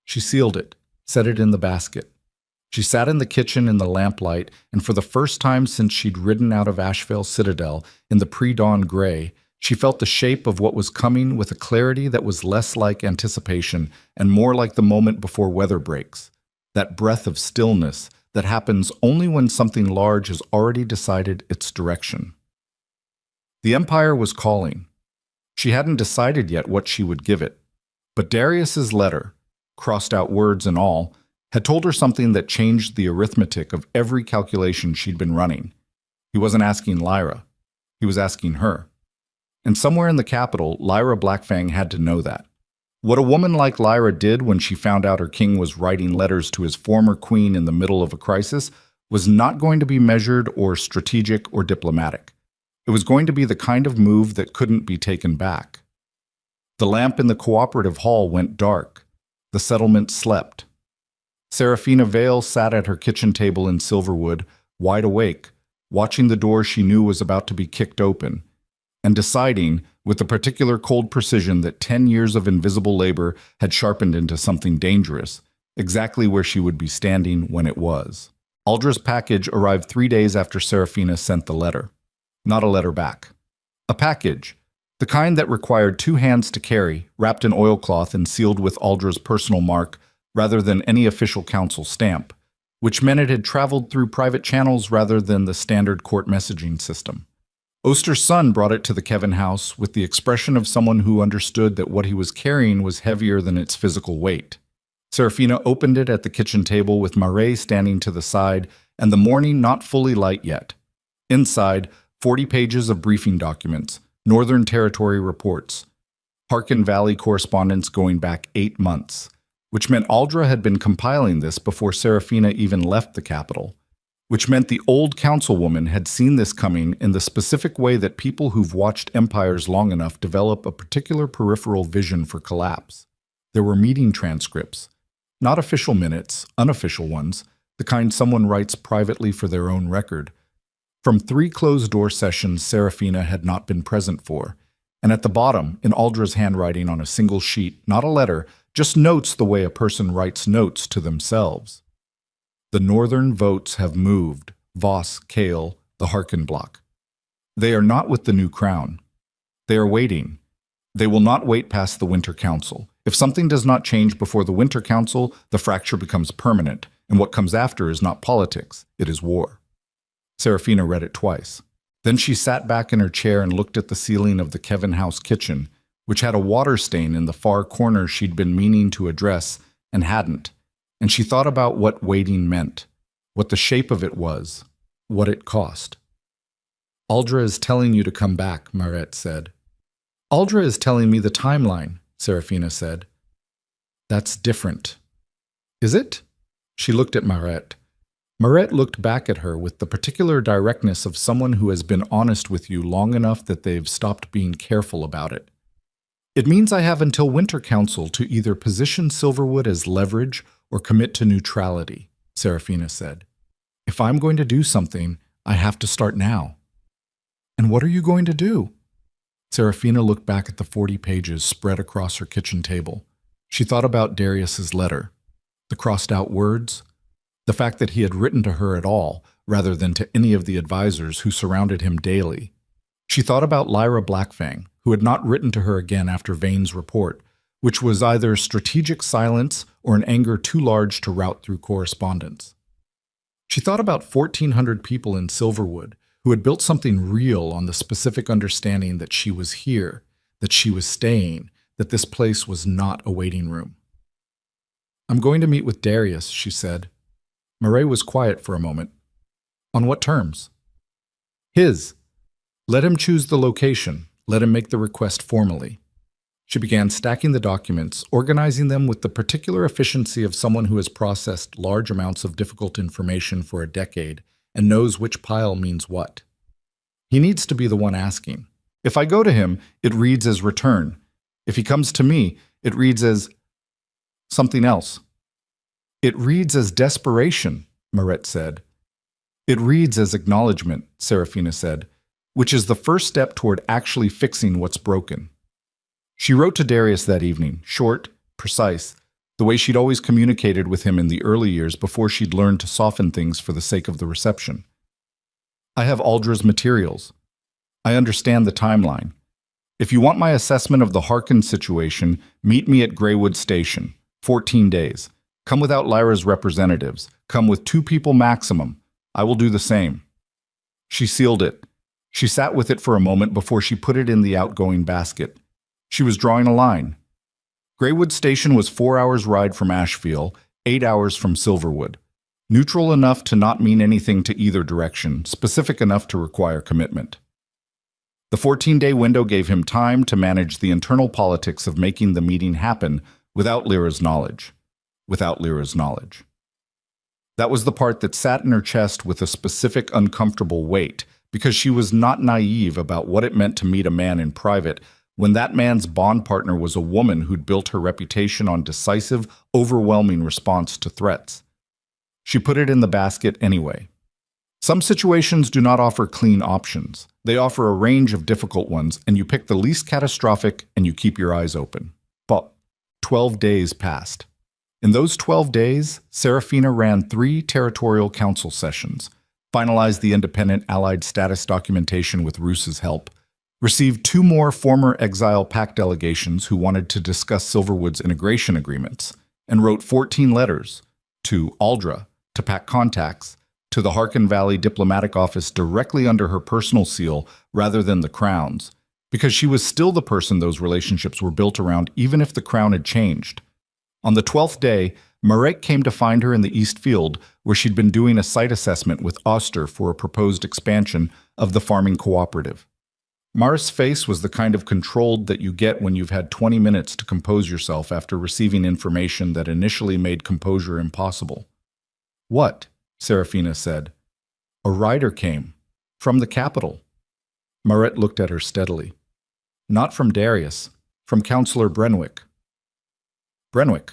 She sealed it, set it in the basket. She sat in the kitchen in the lamplight, and for the first time since she'd ridden out of Asheville Citadel in the pre-dawn gray, she felt the shape of what was coming with a clarity that was less like anticipation and more like the moment before weather breaks. That breath of stillness that happens only when something large has already decided its direction. The Empire was calling. She hadn't decided yet what she would give it. But Darius's letter, crossed out words and all, had told her something that changed the arithmetic of every calculation she'd been running. He wasn't asking Lyra. He was asking her. And somewhere in the capital, Lyra Blackfang had to know that. What a woman like Lyra did when she found out her king was writing letters to his former queen in the middle of a crisis was not going to be measured or strategic or diplomatic. It was going to be the kind of move that couldn't be taken back. The lamp in the cooperative hall went dark. The settlement slept. Seraphina Vale sat at her kitchen table in Silverwood, wide awake, watching the door she knew was about to be kicked open, and deciding, with a particular cold precision that 10 years of invisible labor had sharpened into something dangerous, exactly where she would be standing when it was. Aldra's package arrived 3 days after Seraphina sent the letter. Not a letter back. A package, the kind that required 2 hands to carry, wrapped in oilcloth and sealed with Aldra's personal mark rather than any official council stamp, which meant it had traveled through private channels rather than the standard court messaging system. Oster's son brought it to the Kevin house with the expression of someone who understood that what he was carrying was heavier than its physical weight. Seraphina opened it at the kitchen table with Marae standing to the side and the morning not fully light yet. Inside, 40 pages of briefing documents, Northern Territory reports, Harkin Valley correspondence going back 8 months, which meant Aldra had been compiling this before Seraphina even left the capital, which meant the old councilwoman had seen this coming in the specific way that people who've watched empires long enough develop a particular peripheral vision for collapse. There were meeting transcripts, not official minutes, unofficial ones, the kind someone writes privately for their own record, from 3 closed-door sessions Seraphina had not been present for, and at the bottom, in Aldra's handwriting on a single sheet, not a letter, just notes the way a person writes notes to themselves. The northern votes have moved, Voss, Kale, the Harkin block. They are not with the new crown. They are waiting. They will not wait past the Winter Council. If something does not change before the Winter Council, the fracture becomes permanent, and what comes after is not politics, it is war. Seraphina read it twice. Then she sat back in her chair and looked at the ceiling of the Kevin house kitchen, which had a water stain in the far corner she'd been meaning to address and hadn't. And she thought about what waiting meant, what the shape of it was, what it cost. Aldra is telling you to come back, Maret said. Aldra is telling me the timeline, Seraphina said. That's different. Is it? She looked at Maret. Maret looked back at her with the particular directness of someone who has been honest with you long enough that they've stopped being careful about it. It means I have until Winter Council to either position Silverwood as leverage or commit to neutrality, Seraphina said. If I'm going to do something, I have to start now. And what are you going to do? Seraphina looked back at the 40 pages spread across her kitchen table. She thought about Darius's letter, the crossed-out words, the fact that he had written to her at all, rather than to any of the advisors who surrounded him daily. She thought about Lyra Blackfang, who had not written to her again after Vane's report, which was either strategic silence or an anger too large to route through correspondence. She thought about 1,400 people in Silverwood who had built something real on the specific understanding that she was here, that she was staying, that this place was not a waiting room. I'm going to meet with Darius, she said. Marae was quiet for a moment. On what terms? His. Let him choose the location. Let him make the request formally. She began stacking the documents, organizing them with the particular efficiency of someone who has processed large amounts of difficult information for a decade and knows which pile means what. He needs to be the one asking. If I go to him, it reads as return. If he comes to me, it reads as something else. It reads as desperation, Maret said. It reads as acknowledgement, Serafina said, which is the first step toward actually fixing what's broken. She wrote to Darius that evening, short, precise, the way she'd always communicated with him in the early years before she'd learned to soften things for the sake of the reception. I have Aldra's materials. I understand the timeline. If you want my assessment of the Harkin situation, meet me at Greywood Station. 14 days. Come without Lyra's representatives. Come with 2 people maximum. I will do the same. She sealed it. She sat with it for a moment before she put it in the outgoing basket. She was drawing a line. Greywood Station was 4 hours' ride from Ashfield, 8 hours from Silverwood. Neutral enough to not mean anything to either direction, specific enough to require commitment. The 14-day window gave him time to manage the internal politics of making the meeting happen without Lyra's knowledge. Without Lyra's knowledge. That was the part that sat in her chest with a specific uncomfortable weight, because she was not naive about what it meant to meet a man in private when that man's bond partner was a woman who'd built her reputation on decisive, overwhelming response to threats. She put it in the basket anyway. Some situations do not offer clean options. They offer a range of difficult ones, and you pick the least catastrophic and you keep your eyes open. But 12 days passed. In those 12 days, Serafina ran 3 territorial council sessions, finalized the independent Allied status documentation with Roos's help, received 2 more former Exile Pact delegations who wanted to discuss Silverwood's integration agreements, and wrote 14 letters to Aldra, to Pact contacts, to the Harkin Valley diplomatic office directly under her personal seal rather than the Crown's, because she was still the person those relationships were built around even if the Crown had changed. On the 12th day, Marek came to find her in the East Field, where she'd been doing a site assessment with Oster for a proposed expansion of the farming cooperative. Mara's face was the kind of controlled that you get when you've had 20 minutes to compose yourself after receiving information that initially made composure impossible. "What?" Serafina said. "A rider came. From the capital." Maret looked at her steadily. "Not from Darius. From Councillor Brenwick." Brenwick.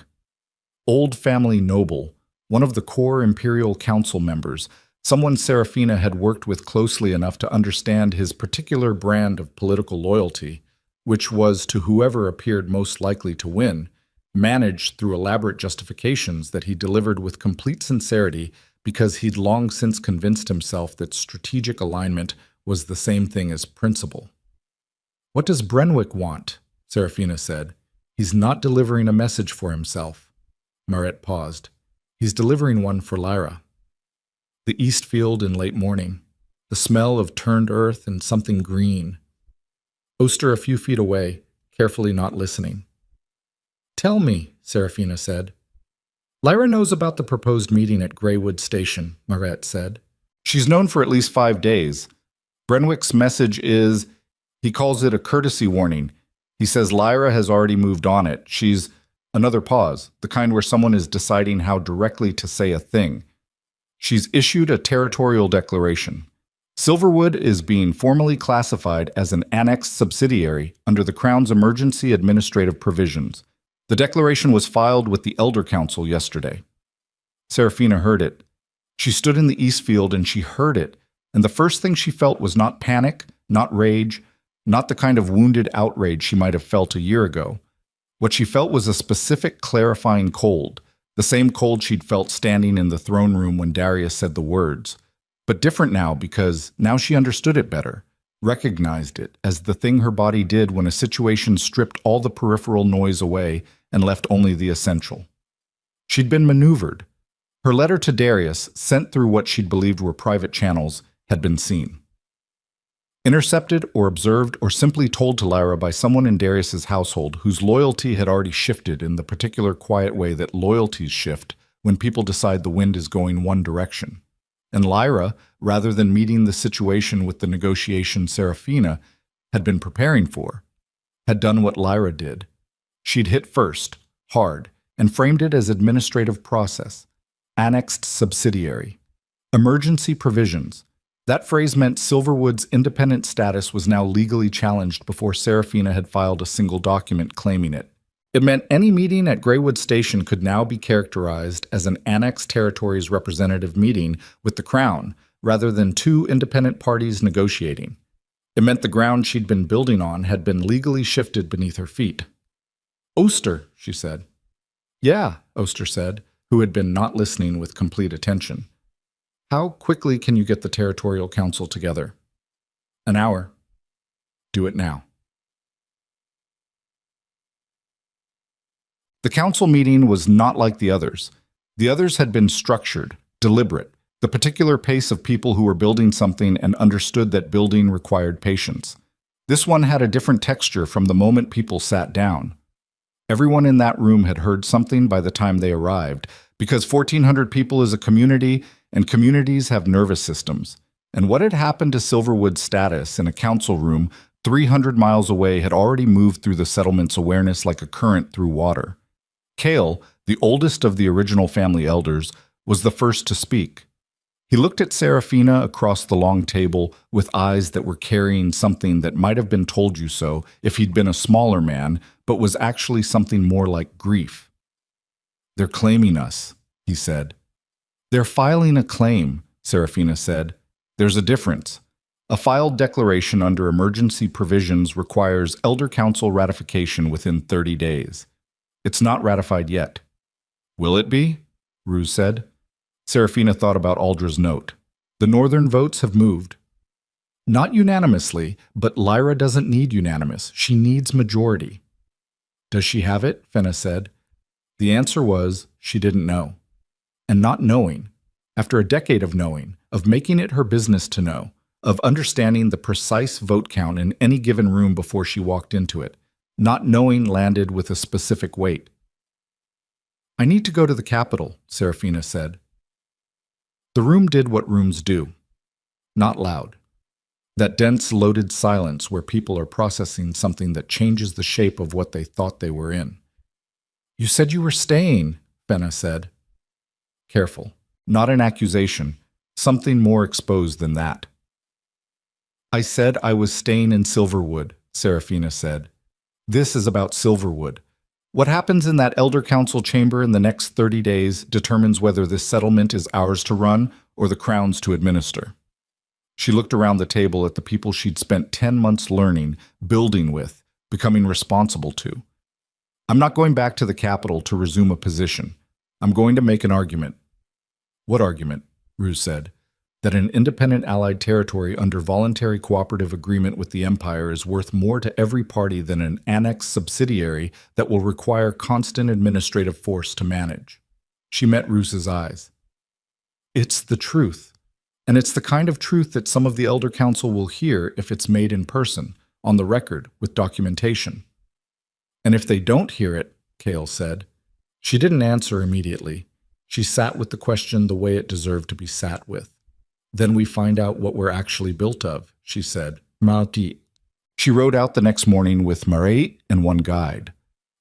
Old family noble, one of the core Imperial Council members, someone Serafina had worked with closely enough to understand his particular brand of political loyalty, which was to whoever appeared most likely to win, managed through elaborate justifications that he delivered with complete sincerity because he'd long since convinced himself that strategic alignment was the same thing as principle. "What does Brenwick want?" Serafina said. "He's not delivering a message for himself." Maret paused. "He's delivering one for Lyra." The East Field in late morning, the smell of turned earth and something green. Oster a few feet away, carefully not listening. "Tell me," Serafina said. "Lyra knows about the proposed meeting at Greywood Station," Maret said. "She's known for at least 5 days. Brenwick's message is, he calls it a courtesy warning. He says Lyra has already moved on it. She's..." Another pause, the kind where someone is deciding how directly to say a thing. "She's issued a territorial declaration. Silverwood is being formally classified as an annexed subsidiary under the Crown's emergency administrative provisions. The declaration was filed with the Elder Council yesterday." Serafina heard it. She stood in the East Field and she heard it, and the first thing she felt was not panic, not rage, not the kind of wounded outrage she might have felt a year ago. What she felt was a specific clarifying cold, the same cold she'd felt standing in the throne room when Darius said the words. But different now because now she understood it better, recognized it as the thing her body did when a situation stripped all the peripheral noise away and left only the essential. She'd been maneuvered. Her letter to Darius, sent through what she'd believed were private channels, had been seen. Intercepted or observed or simply told to Lyra by someone in Darius's household whose loyalty had already shifted in the particular quiet way that loyalties shift when people decide the wind is going one direction. And Lyra, rather than meeting the situation with the negotiation Serafina had been preparing for, had done what Lyra did. She'd hit first, hard, and framed it as administrative process, annexed subsidiary, emergency provisions. That phrase meant Silverwood's independent status was now legally challenged before Serafina had filed a single document claiming it. It meant any meeting at Greywood Station could now be characterized as an annexed territory's representative meeting with the Crown, rather than two independent parties negotiating. It meant the ground she'd been building on had been legally shifted beneath her feet. "Oster," she said. "Yeah," Oster said, who had been not listening with complete attention. "How quickly can you get the Territorial Council together?" "An hour." "Do it now." The council meeting was not like the others. The others had been structured, deliberate, the particular pace of people who were building something and understood that building required patience. This one had a different texture from the moment people sat down. Everyone in that room had heard something by the time they arrived, because 1,400 people is a community, and communities have nervous systems. And what had happened to Silverwood's status in a council room 300 miles away had already moved through the settlement's awareness like a current through water. Cale, the oldest of the original family elders, was the first to speak. He looked at Serafina across the long table with eyes that were carrying something that might have been told you so if he'd been a smaller man, but was actually something more like grief. "They're claiming us," he said. "They're filing a claim," Serafina said. "There's a difference. A filed declaration under emergency provisions requires Elder Council ratification within 30 days. It's not ratified yet." "Will it be?" Ruse said. Serafina thought about Aldra's note. "The northern votes have moved. Not unanimously, but Lyra doesn't need unanimous. She needs majority." "Does she have it?" Fenna said. The answer was she didn't know. And not knowing, after a decade of knowing, of making it her business to know, of understanding the precise vote count in any given room before she walked into it, not knowing landed with a specific weight. "I need to go to the capital," Serafina said. The room did what rooms do. Not loud. That dense, loaded silence where people are processing something that changes the shape of what they thought they were in. "You said you were staying," Fenna said. Careful. Not an accusation. Something more exposed than that. "I said I was staying in Silverwood," Serafina said. "This is about Silverwood. What happens in that Elder Council chamber in the next 30 days determines whether this settlement is ours to run or the Crown's to administer." She looked around the table at the people she'd spent 10 months learning, building with, becoming responsible to. "I'm not going back to the capital to resume a position. I'm going to make an argument." "What argument?" Ruse said. "That an independent allied territory under voluntary cooperative agreement with the Empire is worth more to every party than an annexed subsidiary that will require constant administrative force to manage." She met Ruse's eyes. "It's the truth. And it's the kind of truth that some of the Elder Council will hear if it's made in person, on the record, with documentation." "And if they don't hear it," Cale said. She didn't answer immediately. She sat with the question the way it deserved to be sat with. "Then we find out what we're actually built of," she said. "Marti." She rode out the next morning with Marie and one guide.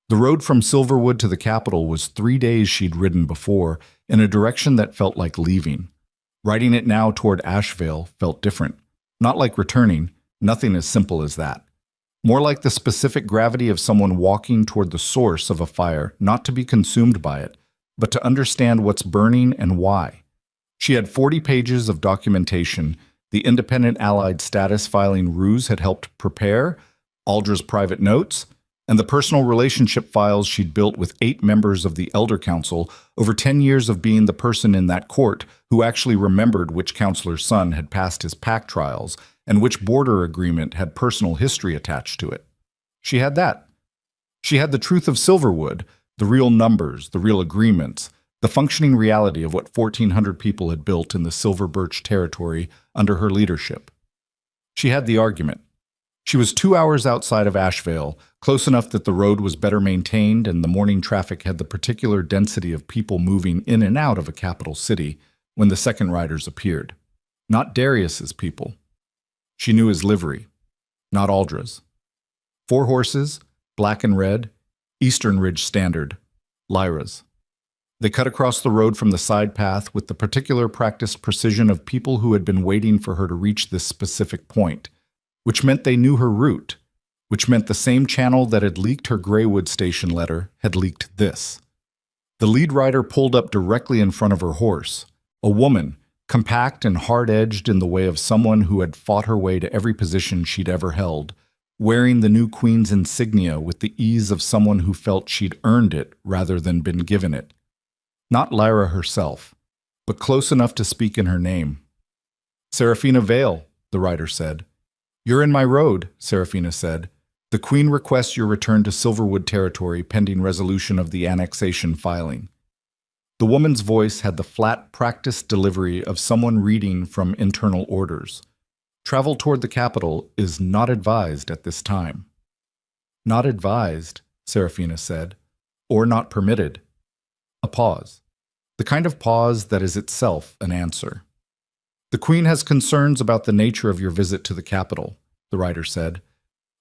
The road from Silverwood to the capital was 3 days she'd ridden before, in a direction that felt like leaving. Riding it now toward Ashvale felt different. Not like returning, nothing as simple as that. More like the specific gravity of someone walking toward the source of a fire, not to be consumed by it, but to understand what's burning and why. She had 40 pages of documentation, the independent allied status filing Ruse had helped prepare, Aldra's private notes, and the personal relationship files she'd built with 8 members of the Elder Council over 10 years of being the person in that court who actually remembered which counselor's son had passed his pack trials and which border agreement had personal history attached to it. She had that. She had the truth of Silverwood, the real numbers, the real agreements, the functioning reality of what 1,400 people had built in the Silver Birch territory under her leadership. She had the argument. She was 2 hours outside of Ashvale, close enough that the road was better maintained and the morning traffic had the particular density of people moving in and out of a capital city when the second riders appeared. Not Darius's people. She knew his livery, not Aldra's. 4 horses, black and red, Eastern Ridge Standard, Lyra's. They cut across the road from the side path with the particular practiced precision of people who had been waiting for her to reach this specific point, which meant they knew her route. which meant the same channel that had leaked her Greywood Station letter had leaked this. The lead rider pulled up directly in front of her horse, a woman, compact and hard-edged in the way of someone who had fought her way to every position she'd ever held, wearing the new queen's insignia with the ease of someone who felt she'd earned it rather than been given it. Not Lyra herself, but close enough to speak in her name. "Seraphina Vale," the rider said. "You're in my road," Seraphina said. "The Queen requests your return to Silverwood territory pending resolution of the annexation filing." The woman's voice had the flat, practiced delivery of someone reading from internal orders. "Travel toward the capital is not advised at this time." "Not advised," Seraphina said, "or not permitted." A pause. The kind of pause that is itself an answer. "The Queen has concerns about the nature of your visit to the capital," the rider said,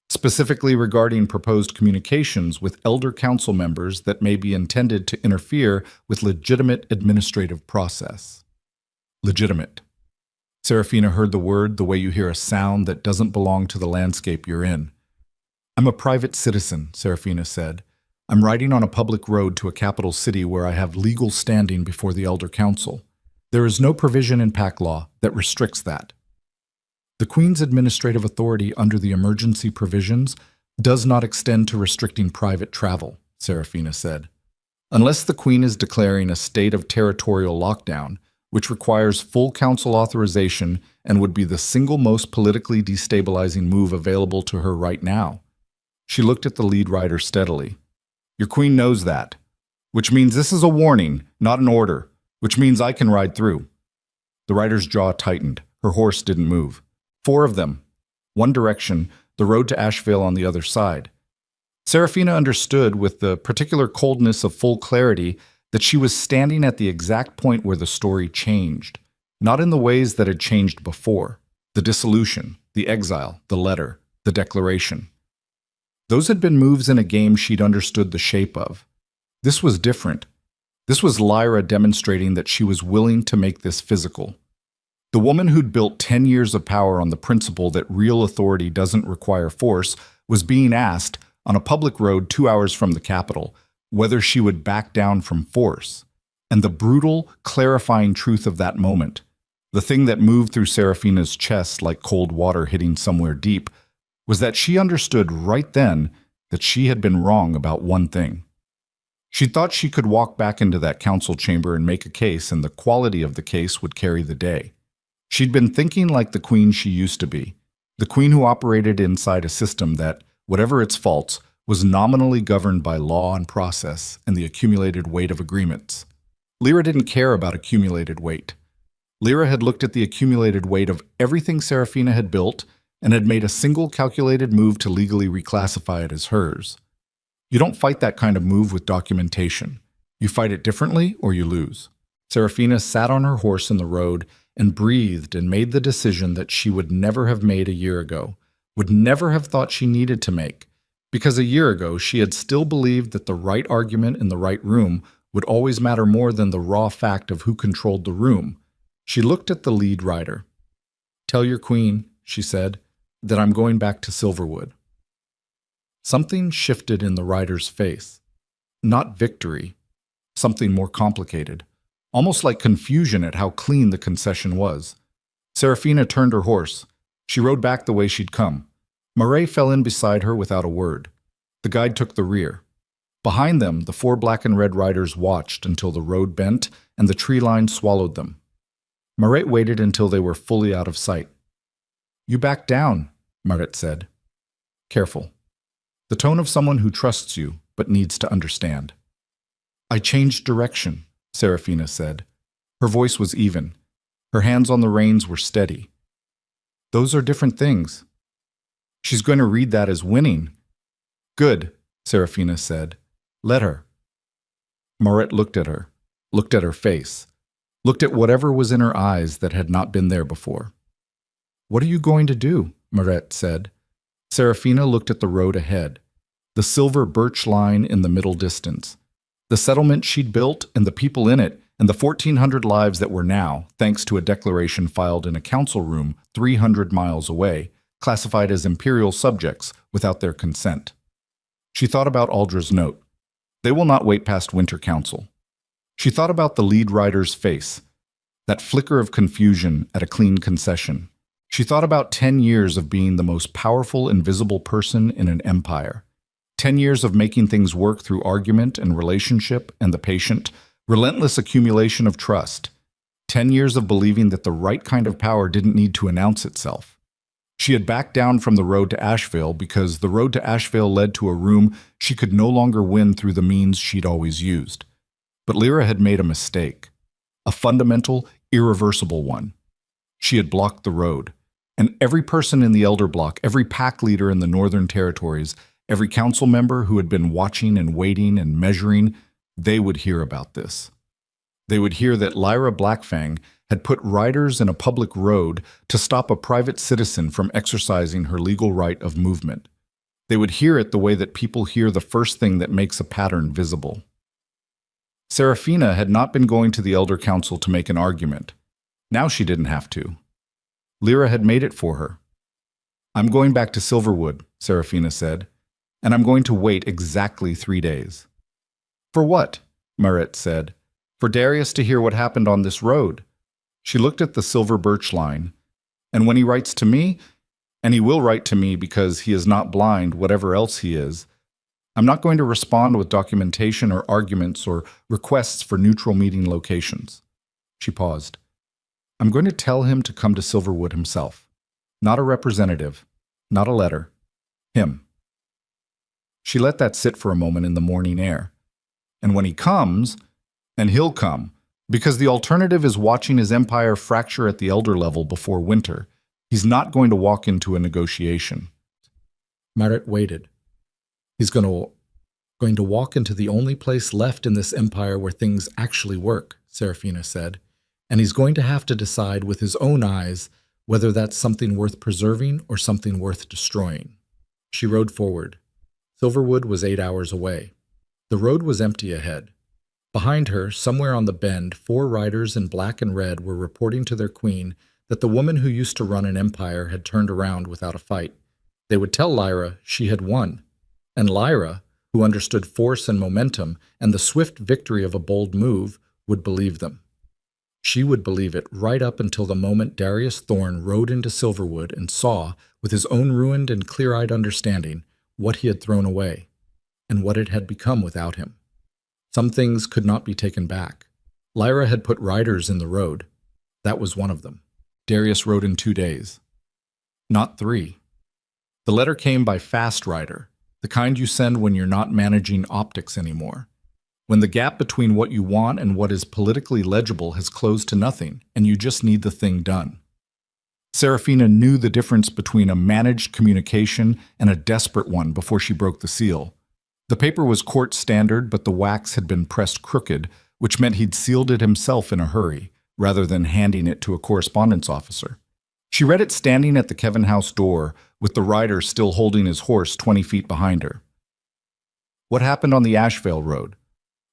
"specifically regarding proposed communications with elder council members that may be intended to interfere with legitimate administrative process." Legitimate. Seraphina heard the word the way you hear a sound that doesn't belong to the landscape you're in. "I'm a private citizen," Seraphina said. "I'm riding on a public road to a capital city where I have legal standing before the Elder Council. There is no provision in pack law that restricts that. The Queen's administrative authority under the emergency provisions does not extend to restricting private travel," Seraphina said. "Unless the Queen is declaring a state of territorial lockdown, which requires full council authorization and would be the single most politically destabilizing move available to her right now." She looked at the lead rider steadily. "Your Queen knows that, which means this is a warning, not an order, which means I can ride through." The rider's jaw tightened. Her horse didn't move. 4 of them. One direction, the road to Asheville on the other side. Seraphina understood with the particular coldness of full clarity that she was standing at the exact point where the story changed, not in the ways that had changed before: the dissolution, the exile, the letter, the declaration. Those had been moves in a game she'd understood the shape of. This was different. This was Lyra demonstrating that she was willing to make this physical. The woman who'd built 10 years of power on the principle that real authority doesn't require force was being asked, on a public road 2 hours from the capital, whether she would back down from force. And the brutal, clarifying truth of that moment, the thing that moved through Seraphina's chest like cold water hitting somewhere deep, was that she understood right then that she had been wrong about one thing. She thought she could walk back into that council chamber and make a case, and the quality of the case would carry the day. She'd been thinking like the Queen she used to be, the Queen who operated inside a system that, whatever its faults, was nominally governed by law and process and the accumulated weight of agreements. Lyra didn't care about accumulated weight. Lyra had looked at the accumulated weight of everything Seraphina had built and had made a single calculated move to legally reclassify it as hers. You don't fight that kind of move with documentation. You fight it differently or you lose. Seraphina sat on her horse in the road and breathed and made the decision that she would never have made a year ago, would never have thought she needed to make, because a year ago she had still believed that the right argument in the right room would always matter more than the raw fact of who controlled the room. She looked at the lead rider. "Tell your Queen," she said, "that I'm going back to Silverwood." Something shifted in the rider's face. Not victory. Something more complicated. Almost like confusion at how clean the concession was. Seraphina turned her horse. She rode back the way she'd come. Murray fell in beside her without a word. The guide took the rear. Behind them, the 4 black and red riders watched until the road bent and the tree line swallowed them. Murray waited until they were fully out of sight. "You back down," Murray said. Careful. The tone of someone who trusts you but needs to understand. "I changed direction," Seraphina said. Her voice was even. Her hands on the reins were steady. "Those are different things." "She's going to read that as winning." "Good," Seraphina said. "Let her." Moret looked at her face, looked at whatever was in her eyes that had not been there before. "What are you going to do?" Moret said. Seraphina looked at the road ahead, the silver birch line in the middle distance, the settlement she'd built and the people in it, and the 1,400 lives that were now, thanks to a declaration filed in a council room 300 miles away, classified as imperial subjects without their consent. She thought about Aldra's note. They will not wait past Winter Council. She thought about the lead rider's face, that flicker of confusion at a clean concession. She thought about 10 years of being the most powerful invisible person in an empire. 10 years of making things work through argument and relationship and the patient, relentless accumulation of trust. 10 years of believing that the right kind of power didn't need to announce itself. She had backed down from the road to Asheville because the road to Asheville led to a room she could no longer win through the means she'd always used. But Lyra had made a mistake. A fundamental, irreversible one. She had blocked the road. And every person in the Elder Block, every pack leader in the Northern Territories, every council member who had been watching and waiting and measuring, they would hear about this. They would hear that Lyra Blackfang had put riders in a public road to stop a private citizen from exercising her legal right of movement. They would hear it the way that people hear the first thing that makes a pattern visible. Serafina had not been going to the Elder Council to make an argument. Now she didn't have to. Lyra had made it for her. "I'm going back to Silverwood," Serafina said, "and I'm going to wait exactly 3 days." "For what?" Marit said. "For Darius to hear what happened on this road." She looked at the silver birch line. "And when he writes to me, and he will write to me because he is not blind, whatever else he is, I'm not going to respond with documentation or arguments or requests for neutral meeting locations." She paused. "I'm going to tell him to come to Silverwood himself. Not a representative, not a letter. Him." She let that sit for a moment in the morning air. "And when he comes, and he'll come, because the alternative is watching his empire fracture at the elder level before winter. He's not going to walk into a negotiation." Marit waited. "He's going to walk into the only place left in this empire where things actually work," Serafina said, "and he's going to have to decide with his own eyes whether that's something worth preserving or something worth destroying." She rode forward. Silverwood was 8 hours away. The road was empty ahead. Behind her, somewhere on the bend, 4 riders in black and red were reporting to their queen that the woman who used to run an empire had turned around without a fight. They would tell Lyra she had won. And Lyra, who understood force and momentum and the swift victory of a bold move, would believe them. She would believe it right up until the moment Darius Thorne rode into Silverwood and saw, with his own ruined and clear-eyed understanding, what he had thrown away, and what it had become without him. Some things could not be taken back. Lyra had put riders in the road. That was one of them. Darius rode in 2 days. Not 3. The letter came by Fast Rider, the kind you send when you're not managing optics anymore. When the gap between what you want and what is politically legible has closed to nothing, and you just need the thing done. Serafina knew the difference between a managed communication and a desperate one before she broke the seal. The paper was court standard, but the wax had been pressed crooked, which meant he'd sealed it himself in a hurry, rather than handing it to a correspondence officer. She read it standing at the Kevin house door, with the rider still holding his horse 20 feet behind her. "What happened on the Asheville Road?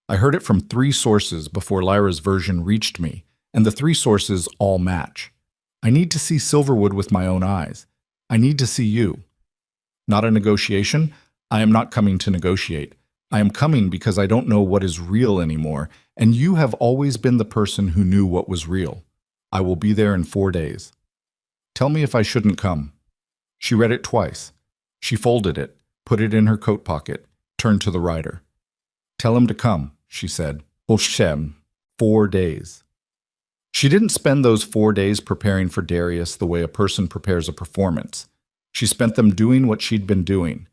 I heard it from 3 sources before Lyra's version reached me, and the 3 sources all match. I need to see Silverwood with my own eyes. I need to see you. Not a negotiation? I am not coming to negotiate. I am coming because I don't know what is real anymore, and you have always been the person who knew what was real. I will be there in 4 days. Tell me if I shouldn't come." She read it twice. She folded it, put it in her coat pocket, turned to the rider. "Tell him to come," she said. "Oshem, 4 days." She didn't spend those 4 days preparing for Darius the way a person prepares a performance. She spent them doing what she'd been doing.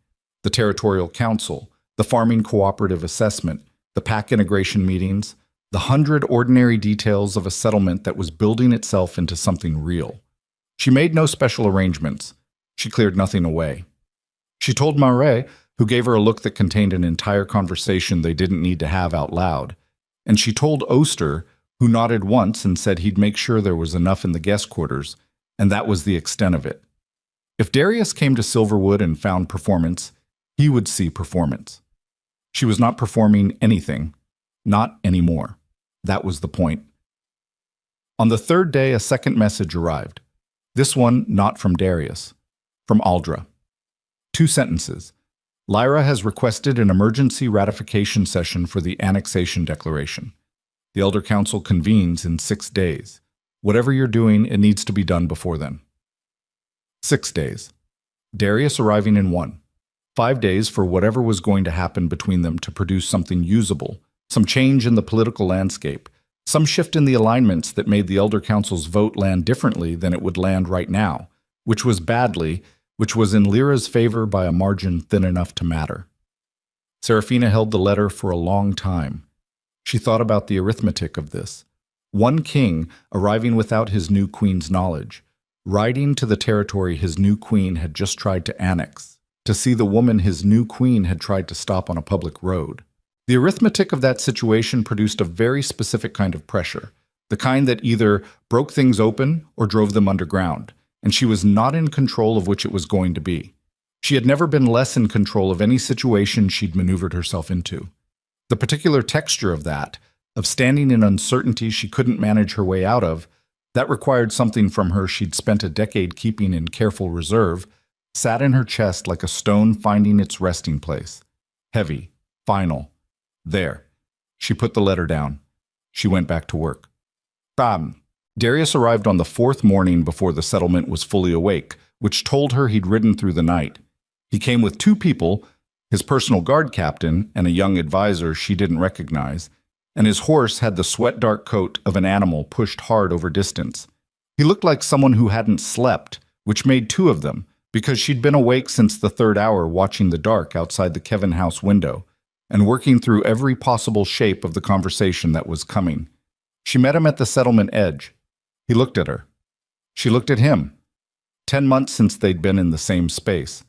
The Territorial Council, the Farming Cooperative Assessment, the pack integration meetings, the 100 ordinary details of a settlement that was building itself into something real. She made no special arrangements. She cleared nothing away. She told Marais, who gave her a look that contained an entire conversation they didn't need to have out loud. And she told Oster, who nodded once and said he'd make sure there was enough in the guest quarters, and that was the extent of it. If Darius came to Silverwood and found performance, he would see performance. She was not performing anything, not anymore. That was the point. On the 3rd day, a second message arrived. This one not from Darius. From Aldra. 2 sentences. Lyra has requested an emergency ratification session for the annexation declaration. The Elder Council convenes in 6 days. Whatever you're doing, it needs to be done before then. 6 days. Darius arriving in 1. 5 days for whatever was going to happen between them to produce something usable, some change in the political landscape, some shift in the alignments that made the Elder Council's vote land differently than it would land right now, which was in Lyra's favor by a margin thin enough to matter. Seraphina held the letter for a long time. She thought about the arithmetic of this. 1 king arriving without his new queen's knowledge, riding to the territory his new queen had just tried to annex, to see the woman his new queen had tried to stop on a public road. The arithmetic of that situation produced a very specific kind of pressure, the kind that either broke things open or drove them underground, and she was not in control of which it was going to be. She had never been less in control of any situation she'd maneuvered herself into. The particular texture of that, of standing in uncertainty she couldn't manage her way out of, that required something from her she'd spent a decade keeping in careful reserve, sat in her chest like a stone finding its resting place. Heavy, final. There. She put the letter down. She went back to work. Bam! Darius arrived on the 4th morning before the settlement was fully awake, which told her he'd ridden through the night. He came with 2 people, his personal guard captain and a young advisor she didn't recognize, and his horse had the sweat-dark coat of an animal pushed hard over distance. He looked like someone who hadn't slept, which made 2 of them, because she'd been awake since the 3rd hour watching the dark outside the Kevin house window, and working through every possible shape of the conversation that was coming. She met him at the settlement edge. He looked at her. She looked at him. 10 months since they'd been in the same space.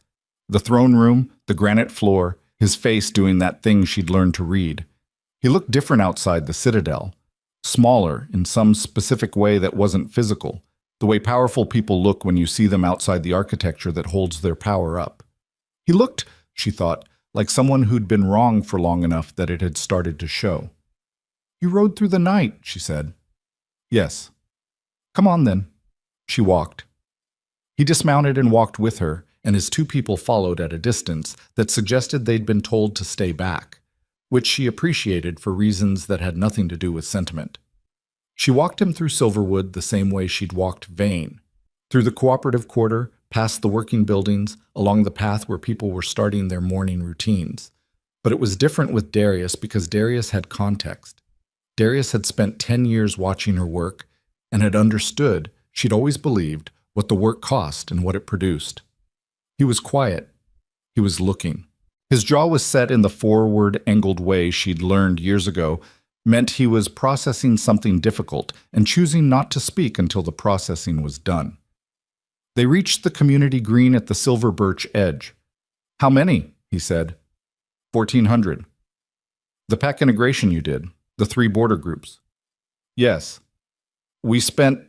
The throne room, the granite floor, his face doing that thing she'd learned to read. He looked different outside the citadel. Smaller, in some specific way that wasn't physical. The way powerful people look when you see them outside the architecture that holds their power up. He looked, she thought, like someone who'd been wrong for long enough that it had started to show. You rode through the night, she said. Yes. Come on then. She walked. He dismounted and walked with her, and his 2 people followed at a distance that suggested they'd been told to stay back, which she appreciated for reasons that had nothing to do with sentiment. She walked him through Silverwood the same way she'd walked Vane, through the cooperative quarter, past the working buildings, along the path where people were starting their morning routines. But it was different with Darius because Darius had context. Darius had spent 10 years watching her work and had understood, she'd always believed, what the work cost and what it produced. He was quiet. He was looking. His jaw was set in the forward, angled way she'd learned years ago, meant he was processing something difficult and choosing not to speak until the processing was done. They reached the community green at the silver birch edge. How many? He said. 1,400. The pack integration you did, the 3 border groups. Yes. We spent...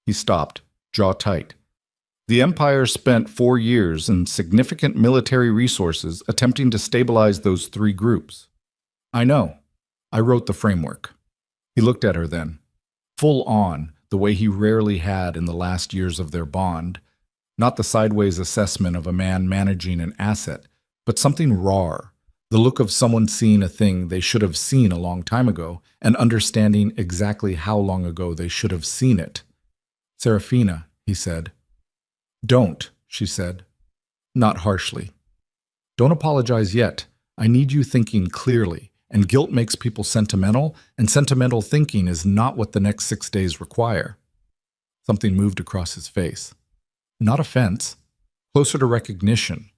He stopped, jaw tight. The Empire spent 4 years and significant military resources attempting to stabilize those 3 groups. I know. I wrote the framework. He looked at her then, full on, the way he rarely had in the last years of their bond, not the sideways assessment of a man managing an asset, but something raw, the look of someone seeing a thing they should have seen a long time ago and understanding exactly how long ago they should have seen it. Seraphina, he said. Don't, she said, not harshly. Don't apologize yet. I need you thinking clearly. And guilt makes people sentimental, and sentimental thinking is not what the next 6 days require. Something moved across his face. Not offense, closer to recognition.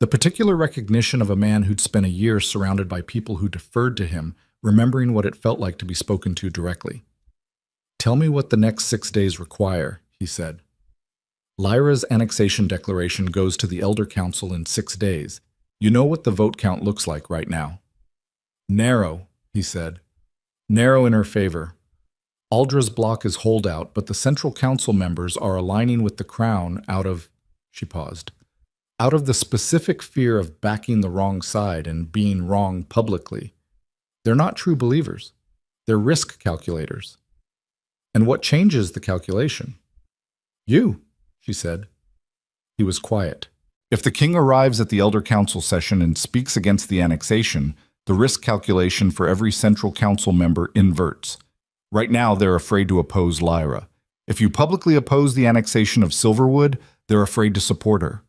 The particular recognition of a man who'd spent a year surrounded by people who deferred to him, remembering what it felt like to be spoken to directly. Tell me what the next 6 days require, he said. Lyra's annexation declaration goes to the Elder Council in 6 days. You know what the vote count looks like right now. Narrow, he said. Narrow in her favor. Aldra's block is holdout, but the Central Council members are aligning with the Crown out of, she paused, out of the specific fear of backing the wrong side and being wrong publicly. They're not true believers. They're risk calculators. And what changes the calculation? You, she said. He was quiet. If the king arrives at the Elder Council session and speaks against the annexation, the risk calculation for every central council member inverts. Right now, they're afraid to oppose Lyra. If you publicly oppose the annexation of Silverwood, they're afraid to support her.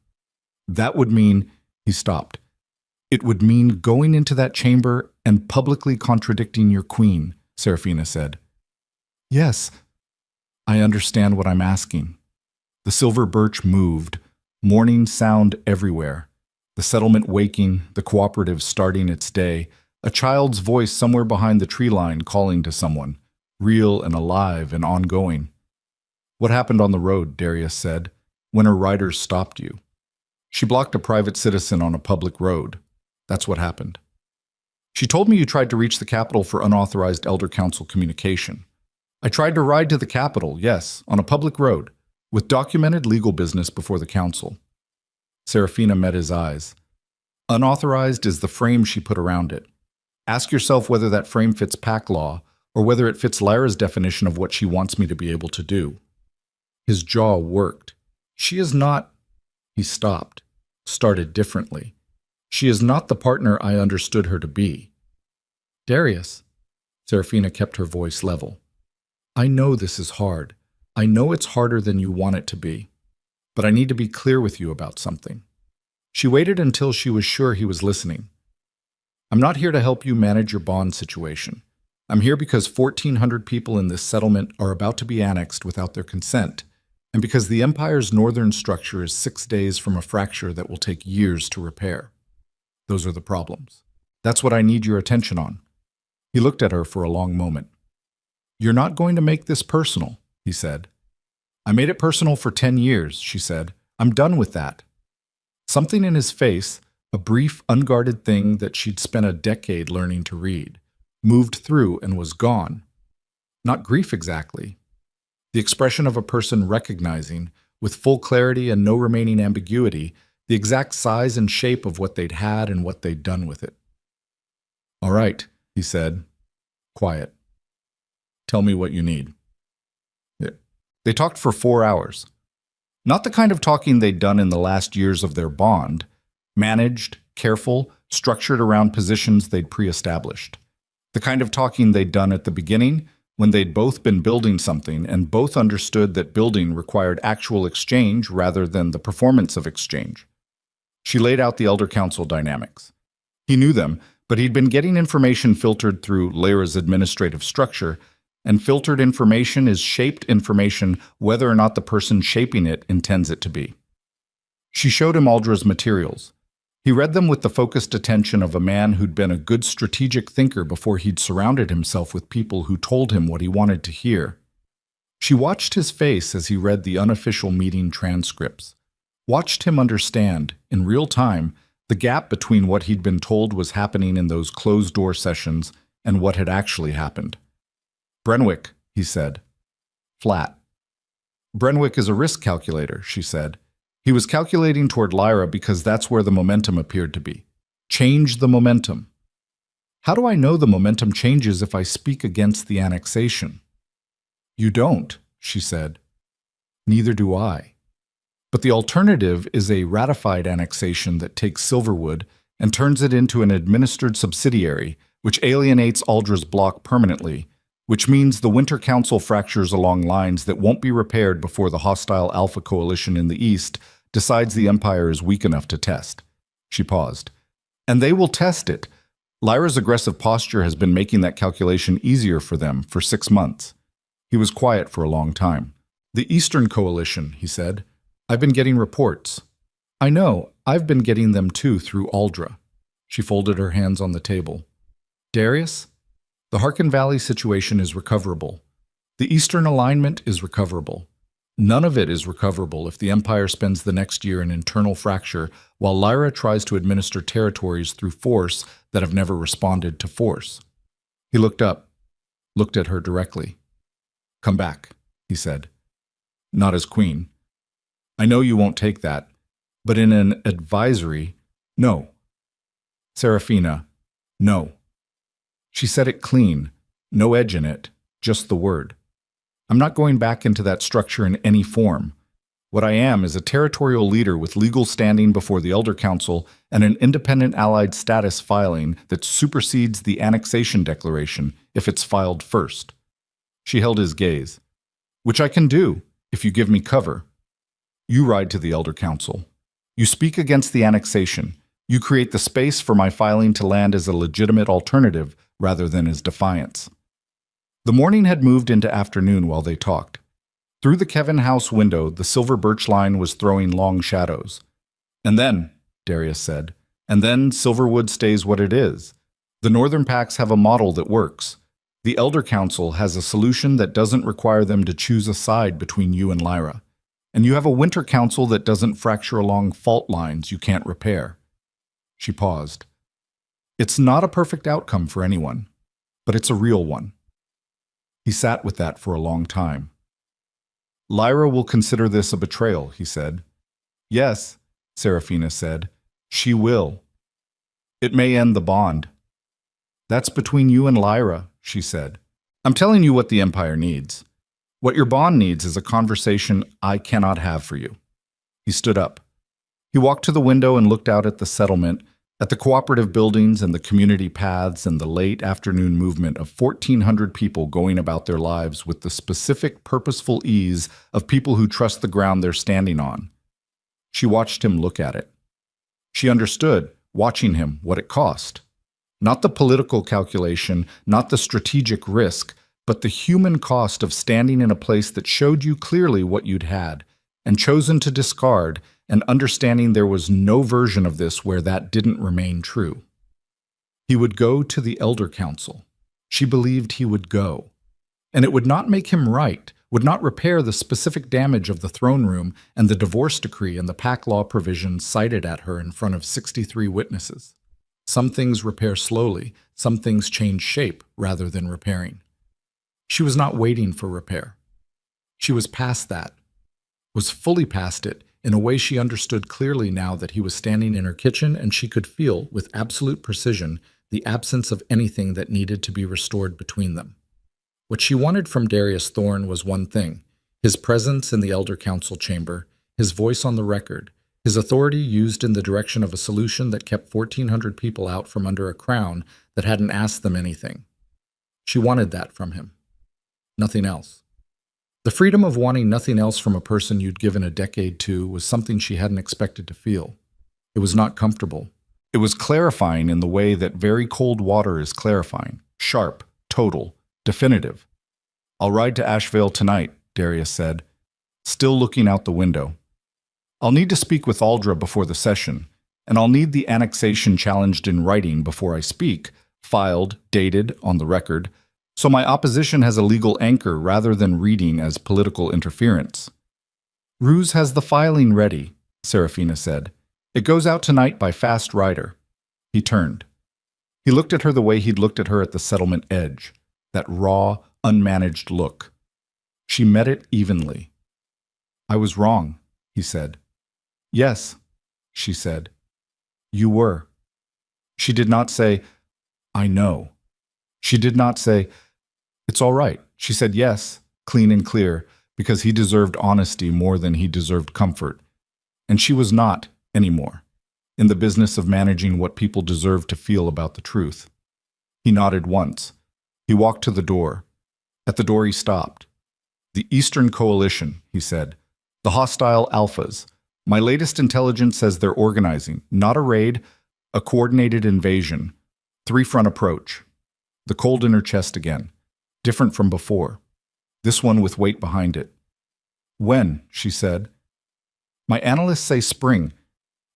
That would mean, he stopped. It would mean going into that chamber and publicly contradicting your queen, Seraphina said. Yes, I understand what I'm asking. The silver birch moved, morning sound everywhere. The settlement waking, the cooperative starting its day, a child's voice somewhere behind the tree line calling to someone, real and alive and ongoing. What happened on the road, Darius said, when her riders stopped you? She blocked a private citizen on a public road. That's what happened. She told me you tried to reach the capital for unauthorized Elder Council communication. I tried to ride to the capital, yes, on a public road, with documented legal business before the council. Seraphina met his eyes. Unauthorized is the frame she put around it. Ask yourself whether that frame fits pack law or whether it fits Lyra's definition of what she wants me to be able to do. His jaw worked. She is not... He stopped, started differently. She is not the partner I understood her to be. Darius, Seraphina kept her voice level. I know this is hard. I know it's harder than you want it to be. But I need to be clear with you about something. She waited until she was sure he was listening. I'm not here to help you manage your bond situation. I'm here because 1,400 people in this settlement are about to be annexed without their consent, and because the Empire's northern structure is 6 days from a fracture that will take years to repair. Those are the problems. That's what I need your attention on. He looked at her for a long moment. You're not going to make this personal, he said. I made it personal for 10 years, she said. I'm done with that. Something in his face, a brief, unguarded thing that she'd spent a decade learning to read, moved through and was gone. Not grief exactly. The expression of a person recognizing, with full clarity and no remaining ambiguity, the exact size and shape of what they'd had and what they'd done with it. All right, he said, quiet. Tell me what you need. They talked for 4 hours. Not the kind of talking they'd done in the last years of their bond, managed, careful, structured around positions they'd pre-established. The kind of talking they'd done at the beginning, when they'd both been building something and both understood that building required actual exchange rather than the performance of exchange. She laid out the Elder Council dynamics. He knew them, but he'd been getting information filtered through Lyra's administrative structure, and filtered information is shaped information whether or not the person shaping it intends it to be. She showed him Aldra's materials. He read them with the focused attention of a man who'd been a good strategic thinker before he'd surrounded himself with people who told him what he wanted to hear. She watched his face as he read the unofficial meeting transcripts, watched him understand, in real time, the gap between what he'd been told was happening in those closed-door sessions and what had actually happened. Brenwick, he said. Flat. Brenwick is a risk calculator, she said. He was calculating toward Lyra because that's where the momentum appeared to be. Change the momentum. How do I know the momentum changes if I speak against the annexation? You don't, she said. Neither do I. But the alternative is a ratified annexation that takes Silverwood and turns it into an administered subsidiary, which alienates Aldra's block permanently, which means the Winter Council fractures along lines that won't be repaired before the hostile Alpha Coalition in the East decides the Empire is weak enough to test. She paused. And they will test it. Lyra's aggressive posture has been making that calculation easier for them for 6 months. He was quiet for a long time. The Eastern Coalition, he said. I've been getting reports. I know, I've been getting them too through Aldra. She folded her hands on the table. Darius? The Harkin Valley situation is recoverable. The Eastern alignment is recoverable. None of it is recoverable if the Empire spends the next year in internal fracture while Lyra tries to administer territories through force that have never responded to force. He looked up, looked at her directly. Come back, he said. Not as queen. I know you won't take that, but in an advisory, no. Seraphina, no. She said it clean, no edge in it, just the word. I'm not going back into that structure in any form. What I am is a territorial leader with legal standing before the Elder Council and an independent allied status filing that supersedes the annexation declaration if it's filed first. She held his gaze. Which I can do, if you give me cover. You ride to the Elder Council. You speak against the annexation. You create the space for my filing to land as a legitimate alternative rather than as defiance. The morning had moved into afternoon while they talked. Through the Kevin house window, the silver birch line was throwing long shadows. And then, Darius said, and then Silverwood stays what it is. The Northern Pacts have a model that works. The Elder Council has a solution that doesn't require them to choose a side between you and Lyra. And you have a Winter Council that doesn't fracture along fault lines you can't repair. She paused. It's not a perfect outcome for anyone, but it's a real one. He sat with that for a long time. Lyra will consider this a betrayal, he said. Yes, Seraphina said. She will. It may end the bond. That's between you and Lyra, she said. I'm telling you what the Empire needs. What your bond needs is a conversation I cannot have for you. He stood up. He walked to the window and looked out at the settlement, at the cooperative buildings and the community paths and the late afternoon movement of 1,400 people going about their lives with the specific, purposeful ease of people who trust the ground they're standing on. She watched him look at it. She understood, watching him, what it cost. Not the political calculation, not the strategic risk, but the human cost of standing in a place that showed you clearly what you'd had, and chosen to discard, and understanding there was no version of this where that didn't remain true. He would go to the Elder Council. She believed he would go. And it would not make him right, would not repair the specific damage of the throne room and the divorce decree and the pack law provisions cited at her in front of 63 witnesses. Some things repair slowly, some things change shape rather than repairing. She was not waiting for repair. She was past that, was fully past it in a way she understood clearly now that he was standing in her kitchen and she could feel, with absolute precision, the absence of anything that needed to be restored between them. What she wanted from Darius Thorne was one thing: his presence in the Elder Council chamber, his voice on the record, his authority used in the direction of a solution that kept 1,400 people out from under a crown that hadn't asked them anything. She wanted that from him. Nothing else. The freedom of wanting nothing else from a person you'd given a decade to was something she hadn't expected to feel. It was not comfortable. It was clarifying in the way that very cold water is clarifying, sharp, total, definitive. I'll ride to Ashvale tonight, Darius said, still looking out the window. I'll need to speak with Aldra before the session, and I'll need the annexation challenged in writing before I speak, filed, dated, on the record, so my opposition has a legal anchor rather than reading as political interference. Ruse has the filing ready, Seraphina said. It goes out tonight by fast rider. He turned. He looked at her the way he'd looked at her at the settlement edge, that raw, unmanaged look. She met it evenly. I was wrong, he said. Yes, she said. You were. She did not say, I know. She did not say, it's all right. She said yes, clean and clear, because he deserved honesty more than he deserved comfort. And she was not, anymore, in the business of managing what people deserved to feel about the truth. He nodded once. He walked to the door. At the door he stopped. The Eastern Coalition, he said. The hostile alphas. My latest intelligence says they're organizing, not a raid, a coordinated invasion. Three-front approach. The cold in her chest again. Different from before. This one with weight behind it. When, she said. My analysts say spring,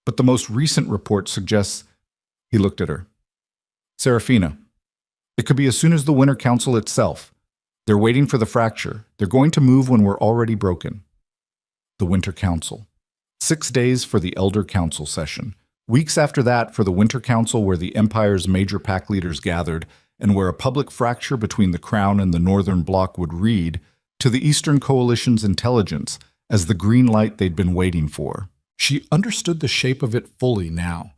but the most recent report suggests... He looked at her. Seraphina. It could be as soon as the Winter Council itself. They're waiting for the fracture. They're going to move when we're already broken. The Winter Council. 6 days for the Elder Council session. Weeks after that for the Winter Council where the Empire's major pack leaders gathered, and where a public fracture between the Crown and the Northern Bloc would read to the Eastern Coalition's intelligence as the green light they'd been waiting for. She understood the shape of it fully now.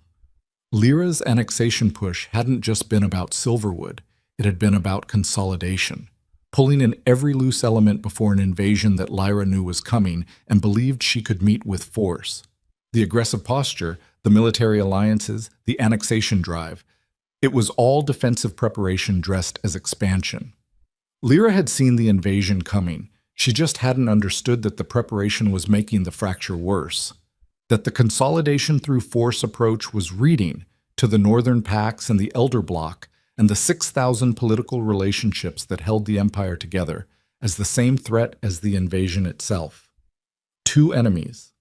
Lyra's annexation push hadn't just been about Silverwood, it had been about consolidation. pulling in every loose element before an invasion that Lyra knew was coming and believed she could meet with force. The aggressive posture, the military alliances, the annexation drive. It was all defensive preparation dressed as expansion. Lyra had seen the invasion coming. She just hadn't understood that the preparation was making the fracture worse. That the consolidation through force approach was reading to the northern pacts and the Elder Bloc and the 6,000 political relationships that held the empire together as the same threat as the invasion itself. Two enemies.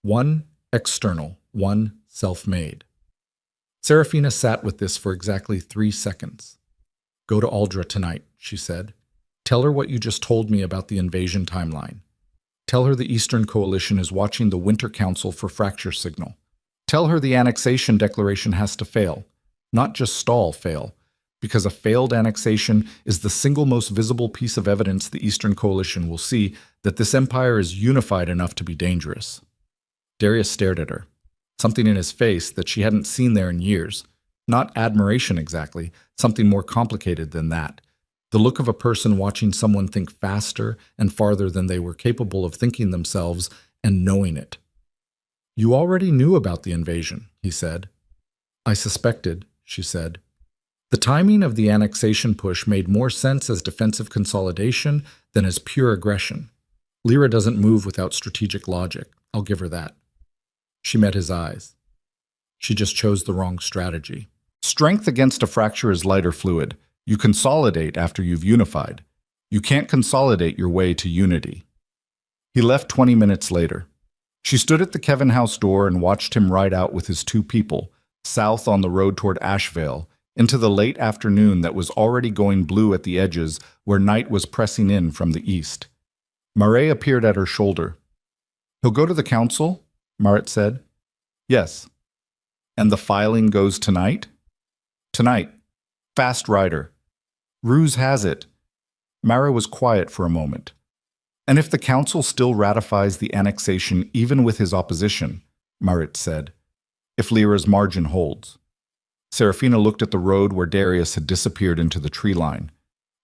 One external, one self-made. Serafina sat with this for exactly 3 seconds. "Go to Aldra tonight," she said. "Tell her what you just told me about the invasion timeline. Tell her the Eastern Coalition is watching the Winter Council for fracture signal. Tell her the annexation declaration has to fail, not just stall, fail, because a failed annexation is the single most visible piece of evidence the Eastern Coalition will see that this empire is unified enough to be dangerous." Darius stared at her, something in his face that she hadn't seen there in years. Not admiration exactly, something more complicated than that. The look of a person watching someone think faster and farther than they were capable of thinking themselves and knowing it. "You already knew about the invasion," he said. "I suspected," she said. The timing of the annexation push made more sense as defensive consolidation than as pure aggression. Lyra doesn't move without strategic logic, I'll give her that. She met his eyes. She just chose the wrong strategy. Strength against a fracture is lighter fluid. You consolidate after you've unified. You can't consolidate your way to unity. He left 20 minutes later. She stood at the Kevin house door and watched him ride out with his 2 people, south on the road toward Ashvale, into the late afternoon that was already going blue at the edges where night was pressing in from the east. Marae appeared at her shoulder. "He'll go to the council?" Marit said. "Yes." "And the filing goes tonight?" "Tonight. Fast rider. Ruse has it." Mara was quiet for a moment. "And if the council still ratifies the annexation even with his opposition," Marit said, "if Lyra's margin holds." Serafina looked at the road where Darius had disappeared into the tree line.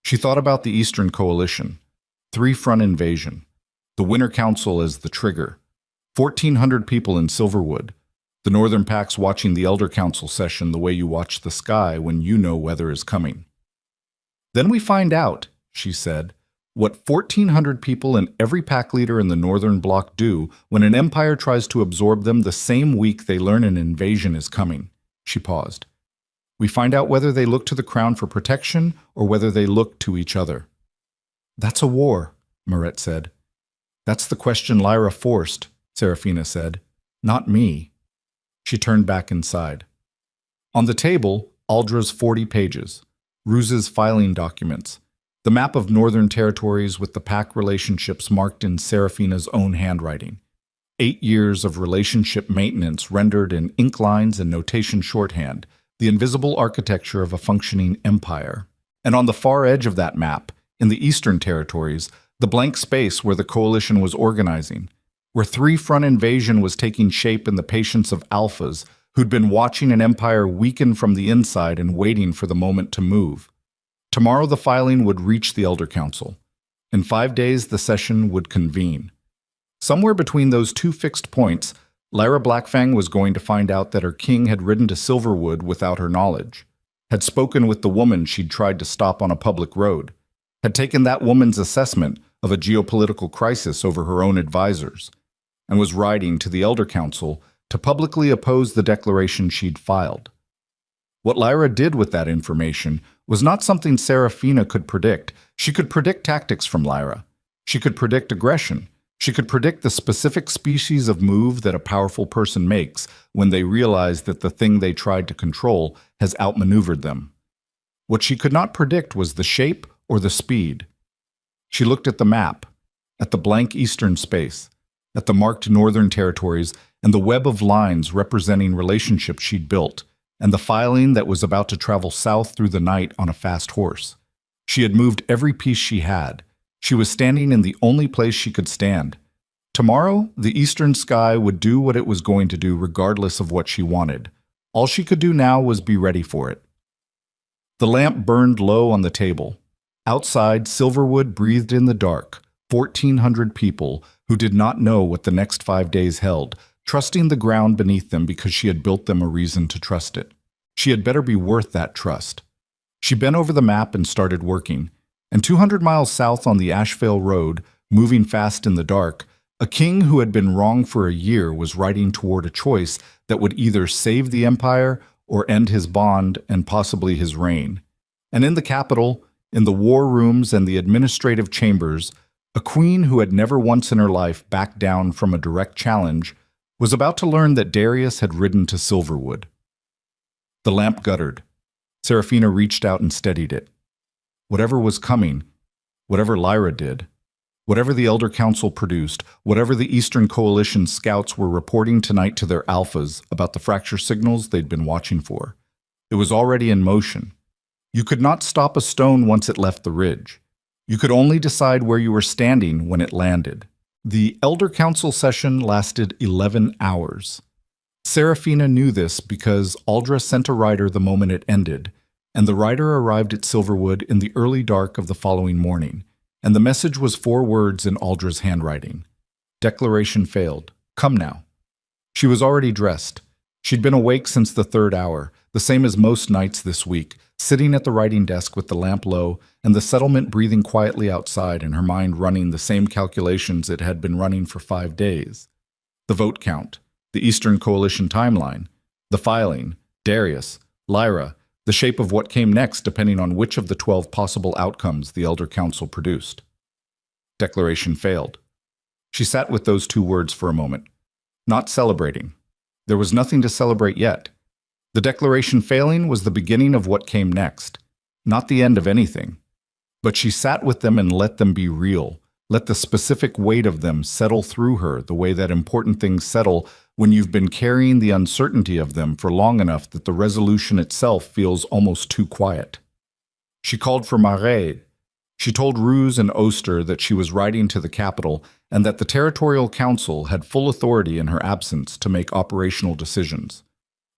She thought about the Eastern Coalition, 3-front invasion, the Winter Council as the trigger, 1,400 people in Silverwood, the Northern Pacts watching the Elder Council session the way you watch the sky when you know weather is coming. "Then we find out," she said, "what 1,400 people and every pack leader in the Northern Bloc do when an empire tries to absorb them the same week they learn an invasion is coming." She paused. "We find out whether they look to the crown for protection or whether they look to each other." "That's a war," Maret said. "That's the question Lyra forced," Serafina said. "Not me." She turned back inside. On the table, Aldra's 40 pages, Ruse's filing documents, the map of northern territories with the pack relationships marked in Serafina's own handwriting, 8 years of relationship maintenance rendered in ink lines and notation shorthand, the invisible architecture of a functioning empire. And on the far edge of that map, in the eastern territories, the blank space where the coalition was organizing, where 3-front invasion was taking shape in the patience of alphas who'd been watching an empire weaken from the inside and waiting for the moment to move. Tomorrow the filing would reach the Elder Council. In 5 days the session would convene. Somewhere between those 2 fixed points, Lyra Blackfang was going to find out that her king had ridden to Silverwood without her knowledge, had spoken with the woman she'd tried to stop on a public road, had taken that woman's assessment of a geopolitical crisis over her own advisors, and was riding to the Elder Council to publicly oppose the declaration she'd filed. What Lyra did with that information was not something Serafina could predict. She could predict tactics from Lyra. She could predict aggression. She could predict the specific species of move that a powerful person makes when they realize that the thing they tried to control has outmaneuvered them. What she could not predict was the shape or the speed. She looked at the map, at the blank eastern space, at the marked northern territories and the web of lines representing relationships she'd built, and the filing that was about to travel south through the night on a fast horse. She had moved every piece she had. She was standing in the only place she could stand. Tomorrow, the eastern sky would do what it was going to do regardless of what she wanted. All she could do now was be ready for it. The lamp burned low on the table. Outside, Silverwood breathed in the dark, 1,400 people who did not know what the next 5 days held, trusting the ground beneath them because she had built them a reason to trust it. She had better be worth that trust. She bent over the map and started working, and 200 miles south on the Asheville Road, moving fast in the dark, a king who had been wrong for a year was riding toward a choice that would either save the empire or end his bond and possibly his reign. And in the capital, in the war rooms and the administrative chambers, a queen who had never once in her life backed down from a direct challenge was about to learn that Darius had ridden to Silverwood. The lamp guttered. Seraphina reached out and steadied it. Whatever was coming, whatever Lyra did, whatever the Elder Council produced, whatever the Eastern Coalition scouts were reporting tonight to their alphas about the fracture signals they'd been watching for, it was already in motion. You could not stop a stone once it left the ridge. You could only decide where you were standing when it landed. The Elder Council session lasted 11 hours. Seraphina knew this because Aldra sent a rider the moment it ended, and the rider arrived at Silverwood in the early dark of the following morning, and the message was 4 words in Aldra's handwriting. Declaration failed. Come now. She was already dressed. She'd been awake since the 3rd hour, the same as most nights this week, sitting at the writing desk with the lamp low and the settlement breathing quietly outside and her mind running the same calculations it had been running for 5 days. The vote count, the Eastern Coalition timeline, the filing, Darius, Lyra, the shape of what came next depending on which of the 12 possible outcomes the Elder Council produced. Declaration failed. She sat with those 2 words for a moment, not celebrating. There was nothing to celebrate yet. The declaration failing was the beginning of what came next, not the end of anything. But she sat with them and let them be real, let the specific weight of them settle through her the way that important things settle when you've been carrying the uncertainty of them for long enough that the resolution itself feels almost too quiet. She called for Marais. She told Ruse and Oster that she was riding to the capital and that the Territorial Council had full authority in her absence to make operational decisions.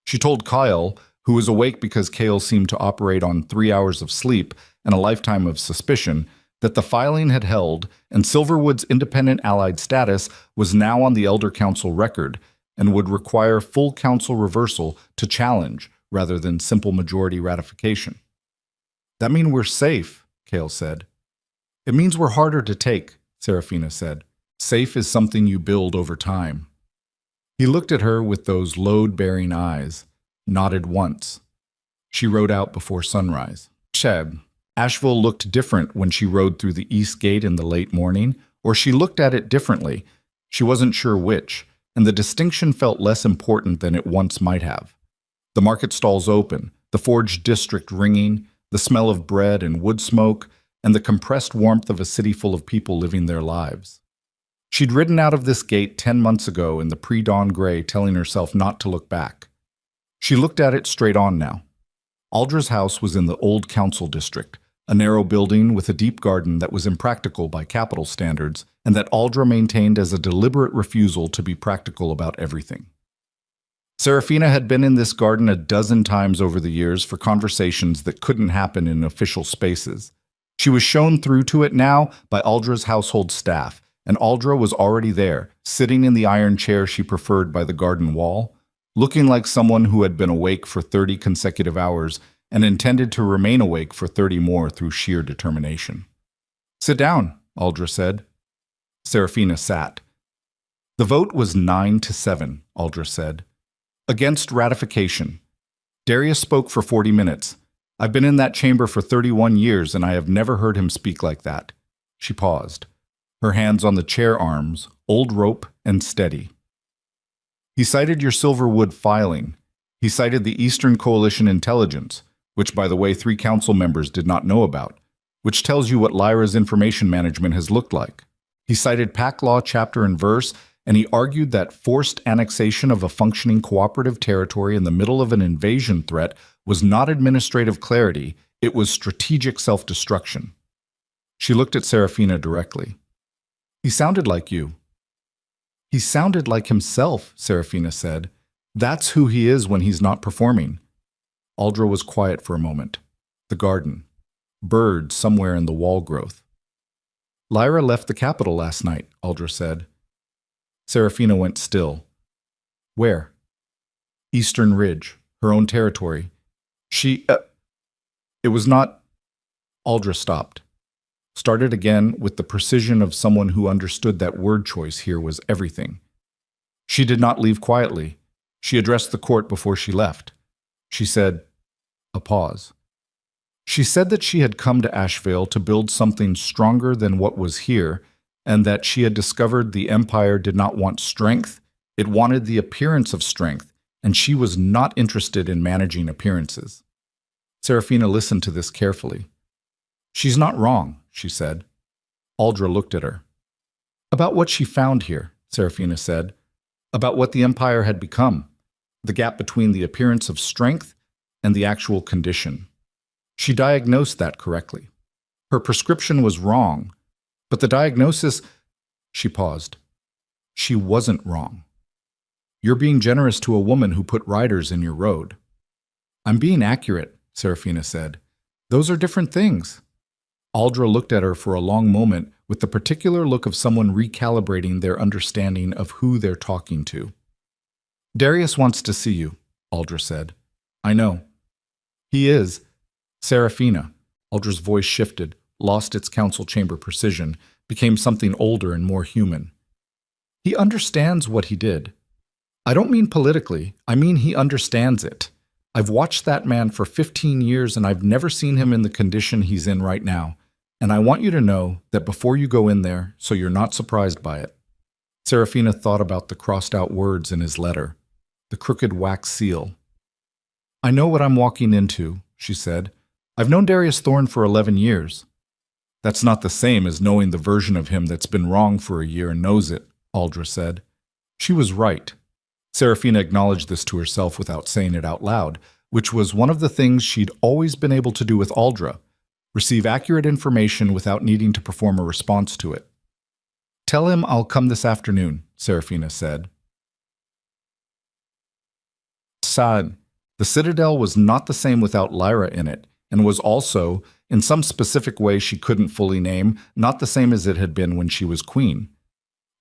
She told Kyle, who was awake because Kale seemed to operate on 3 hours of sleep and a lifetime of suspicion, that the filing had held and Silverwood's independent allied status was now on the Elder Council record and would require full council reversal to challenge rather than simple majority ratification. That means we're safe, Kale said. It means we're harder to take, Seraphina said. Safe is something you build over time. He looked at her with those load-bearing eyes, nodded once. She rode out before sunrise. Cheb, Asheville looked different when she rode through the east gate in the late morning, or she looked at it differently. She wasn't sure which, and the distinction felt less important than it once might have. The market stalls open, the forge district ringing, the smell of bread and wood smoke, and the compressed warmth of a city full of people living their lives. She'd ridden out of this gate 10 months ago in the pre-dawn gray, telling herself not to look back. She looked at it straight on now. Aldra's house was in the old council district, a narrow building with a deep garden that was impractical by capital standards, and that Aldra maintained as a deliberate refusal to be practical about everything. Seraphina had been in this garden a dozen times over the years for conversations that couldn't happen in official spaces. She was shown through to it now by Aldra's household staff, and Aldra was already there, sitting in the iron chair she preferred by the garden wall, looking like someone who had been awake for 30 consecutive hours and intended to remain awake for 30 more through sheer determination. "Sit down," Aldra said. Seraphina sat. The vote was 9-7, Aldra said. Against ratification. Darius spoke for 40 minutes. I've been in that chamber for 31 years, and I have never heard him speak like that. She paused, her hands on the chair arms, old rope and steady. He cited your Silverwood filing. He cited the Eastern Coalition intelligence, which, by the way, 3 council members did not know about, which tells you what Lyra's information management has looked like. He cited Pack Law chapter and verse, and he argued that forced annexation of a functioning cooperative territory in the middle of an invasion threat was not administrative clarity, it was strategic self-destruction. She looked at Seraphina directly. He sounded like you. He sounded like himself, Seraphina said. That's who he is when he's not performing. Aldra was quiet for a moment. The garden. birds somewhere in the wall growth. Lyra left the capital last night, Aldra said. Serafina went still. Where? Eastern Ridge, her own territory. It was not... Aldra stopped. Started again with the precision of someone who understood that word choice here was everything. She did not leave quietly. She addressed the court before she left. She said, a pause. She said that she had come to Asheville to build something stronger than what was here, and that she had discovered the Empire did not want strength, it wanted the appearance of strength, and she was not interested in managing appearances. Serafina listened to this carefully. She's not wrong, she said. Aldra looked at her. About what she found here, Serafina said. About what the Empire had become, the gap between the appearance of strength and the actual condition. She diagnosed that correctly. Her prescription was wrong, but the diagnosis... She paused. She wasn't wrong. You're being generous to a woman who put riders in your road. I'm being accurate, Serafina said. Those are different things. Aldra looked at her for a long moment with the particular look of someone recalibrating their understanding of who they're talking to. Darius wants to see you, Aldra said. I know. He is. Serafina. Aldra's voice shifted, lost its council chamber precision, became something older and more human. He understands what he did. I don't mean politically, I mean he understands it. I've watched that man for 15 years and I've never seen him in the condition he's in right now. And I want you to know that before you go in there, so you're not surprised by it. Serafina thought about the crossed-out words in his letter, the crooked wax seal. I know what I'm walking into, she said. I've known Darius Thorne for 11 years. That's not the same as knowing the version of him that's been wrong for a year and knows it, Aldra said. She was right. Serafina acknowledged this to herself without saying it out loud, which was one of the things she'd always been able to do with Aldra, receive accurate information without needing to perform a response to it. Tell him I'll come this afternoon, Serafina said. Sad. The Citadel was not the same without Lyra in it, and was also, in some specific way she couldn't fully name, not the same as it had been when she was queen.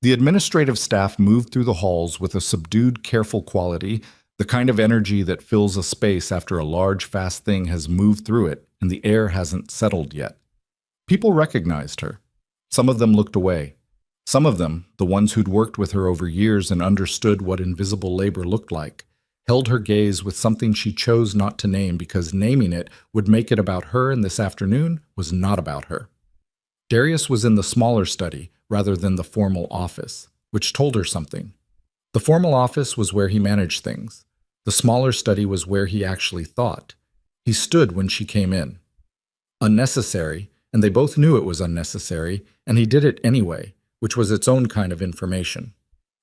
The administrative staff moved through the halls with a subdued, careful quality, the kind of energy that fills a space after a large, fast thing has moved through it and the air hasn't settled yet. People recognized her. Some of them looked away. Some of them, the ones who'd worked with her over years and understood what invisible labor looked like, held her gaze with something she chose not to name because naming it would make it about her, and this afternoon was not about her. Darius was in the smaller study rather than the formal office, which told her something. The formal office was where he managed things. The smaller study was where he actually thought. He stood when she came in. Unnecessary, and they both knew it was unnecessary, and he did it anyway, which was its own kind of information.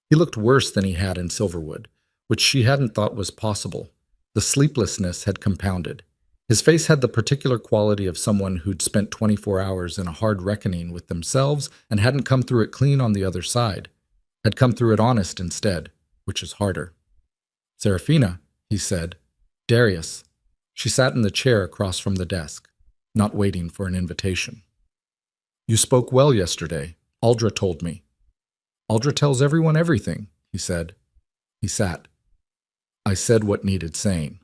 He looked worse than he had in Silverwood, which she hadn't thought was possible. The sleeplessness had compounded. His face had the particular quality of someone who'd spent 24 hours in a hard reckoning with themselves and hadn't come through it clean on the other side, had come through it honest instead, which is harder. Serafina, he said. Darius. She sat in the chair across from the desk, not waiting for an invitation. You spoke well yesterday, Aldra told me. Aldra tells everyone everything, he said. He sat. I said what needed saying.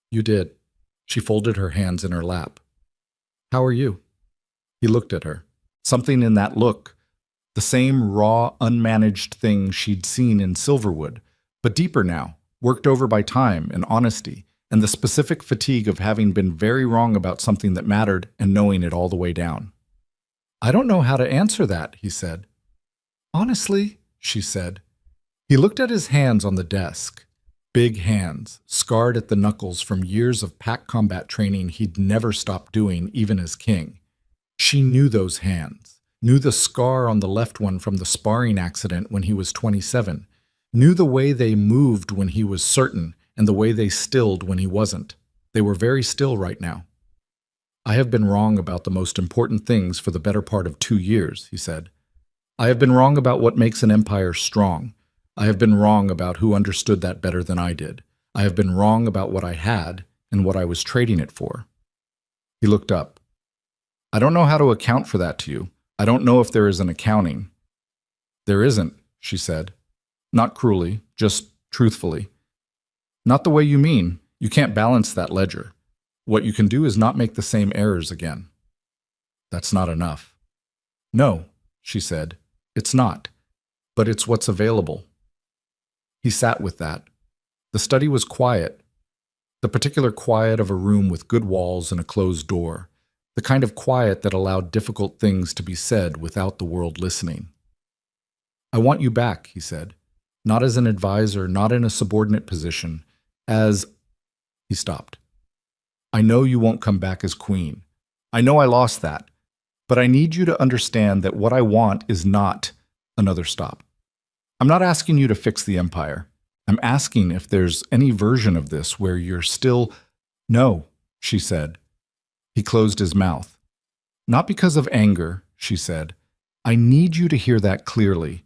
You did. She folded her hands in her lap. How are you? He looked at her. Something in that look, the same raw, unmanaged thing she'd seen in Silverwood, but deeper now, worked over by time and honesty, and the specific fatigue of having been very wrong about something that mattered and knowing it all the way down. I don't know how to answer that, he said. Honestly, she said. He looked at his hands on the desk. Big hands, scarred at the knuckles from years of pack combat training he'd never stopped doing, even as king. She knew those hands, knew the scar on the left one from the sparring accident when he was 27, knew the way they moved when he was certain and the way they stilled when he wasn't. They were very still right now. I have been wrong about the most important things for the better part of 2 years, he said. I have been wrong about what makes an empire strong. I have been wrong about who understood that better than I did. I have been wrong about what I had and what I was trading it for. He looked up. I don't know how to account for that to you. I don't know if there is an accounting. There isn't, she said. Not cruelly, just truthfully. Not the way you mean. You can't balance that ledger. What you can do is not make the same errors again. That's not enough. No, she said. It's not. But it's what's available. He sat with that. The study was quiet. The particular quiet of a room with good walls and a closed door. The kind of quiet that allowed difficult things to be said without the world listening. I want you back, he said. Not as an advisor, not in a subordinate position, as... He stopped. I know you won't come back as queen. I know I lost that. But I need you to understand that what I want is not another stop. I'm not asking you to fix the empire. I'm asking if there's any version of this where you're still... No, she said. He closed his mouth. Not because of anger, she said. I need you to hear that clearly.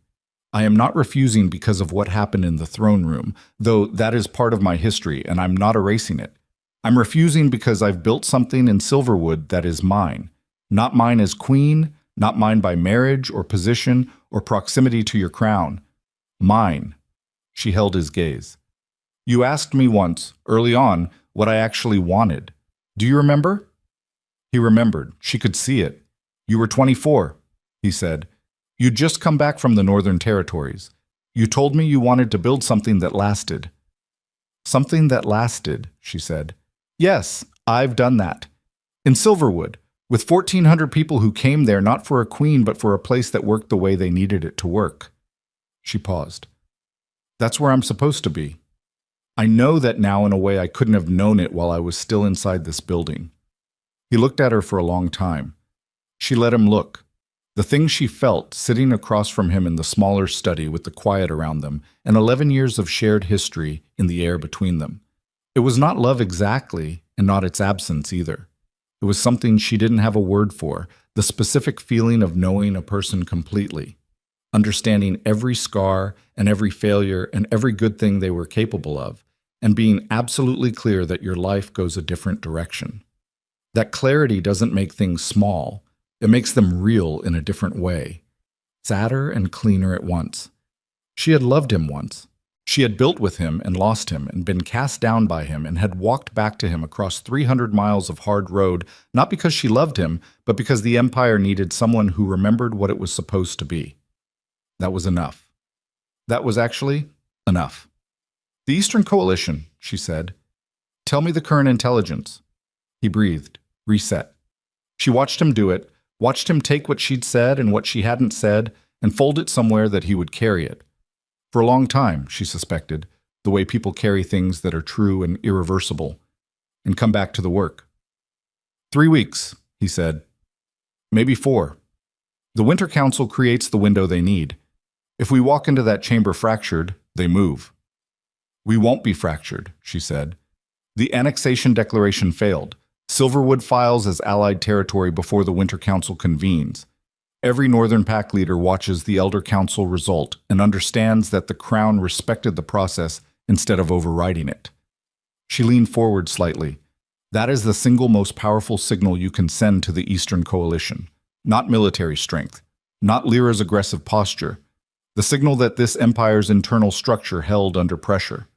I am not refusing because of what happened in the throne room, though that is part of my history and I'm not erasing it. I'm refusing because I've built something in Silverwood that is mine. Not mine as queen, not mine by marriage or position or proximity to your crown. Mine. She held his gaze. You asked me once, early on, what I actually wanted. Do you remember? He remembered. She could see it. You were 24, he said. You'd just come back from the Northern Territories. You told me you wanted to build something that lasted. Something that lasted, she said. Yes, I've done that. In Silverwood, with 1,400 people who came there not for a queen but for a place that worked the way they needed it to work. She paused. That's where I'm supposed to be. I know that now in a way I couldn't have known it while I was still inside this building. He looked at her for a long time. She let him look. The thing she felt, sitting across from him in the smaller study with the quiet around them, and 11 years of shared history in the air between them. It was not love exactly, and not its absence either. It was something she didn't have a word for, the specific feeling of knowing a person completely, understanding every scar and every failure and every good thing they were capable of, and being absolutely clear that your life goes a different direction. That clarity doesn't make things small. It makes them real in a different way, sadder and cleaner at once. She had loved him once. She had built with him and lost him and been cast down by him and had walked back to him across 300 miles of hard road, not because she loved him, but because the empire needed someone who remembered what it was supposed to be. That was enough. That was actually enough. The Eastern Coalition, she said. Tell me the current intelligence. He breathed, reset. She watched him do it, watched him take what she'd said and what she hadn't said, and fold it somewhere that he would carry it. For a long time, she suspected, the way people carry things that are true and irreversible, and come back to the work. 3 weeks, he said. Maybe 4. The Winter Council creates the window they need. If we walk into that chamber fractured, they move. We won't be fractured, she said. The annexation declaration failed. Silverwood files as Allied territory before the Winter Council convenes. Every Northern Pack leader watches the Elder Council result and understands that the Crown respected the process instead of overriding it. She leaned forward slightly. That is the single most powerful signal you can send to the Eastern Coalition. Not military strength, not Lyra's aggressive posture. The signal that this empire's internal structure held under pressure.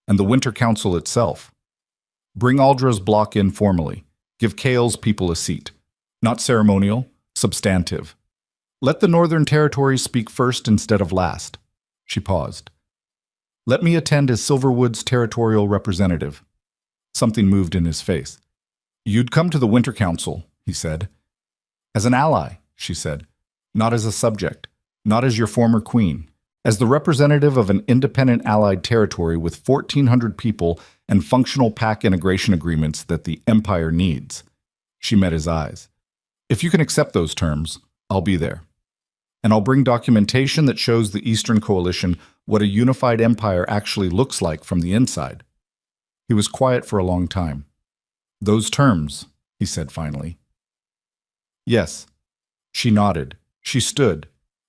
And the Winter Council itself. Bring Aldra's block in formally. Give Kale's people a seat. Not ceremonial, substantive. Let the Northern Territories speak first instead of last. She paused. Let me attend as Silverwood's territorial representative. Something moved in his face. You'd come to the Winter Council, he said. As an ally, she said. Not as a subject. Not as your former queen. As the representative of an independent allied territory with 1,400 people and functional pack integration agreements that the Empire needs. She met his eyes. If you can accept those terms, I'll be there. And I'll bring documentation that shows the Eastern Coalition what a unified empire actually looks like from the inside. He was quiet for a long time. Those terms, he said finally. Yes. She nodded. She stood.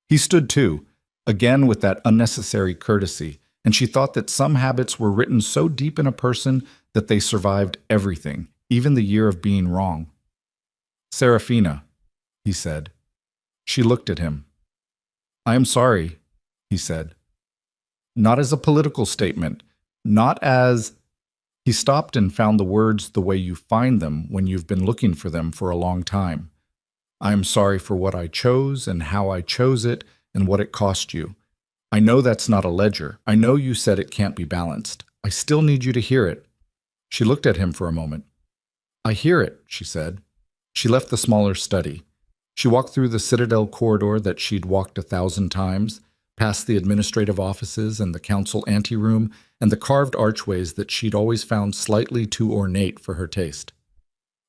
He stood too, again with that unnecessary courtesy, and she thought that some habits were written so deep in a person that they survived everything, even the year of being wrong. Serafina, he said. She looked at him. I am sorry, he said. Not as a political statement, not as... He stopped and found the words the way you find them when you've been looking for them for a long time. I am sorry for what I chose and how I chose it and what it cost you. I know that's not a ledger. I know you said it can't be balanced. I still need you to hear it. She looked at him for a moment. I hear it, she said. She left the smaller study. She walked through the Citadel corridor that she'd walked 1,000 times, past the administrative offices and the council anteroom and the carved archways that she'd always found slightly too ornate for her taste.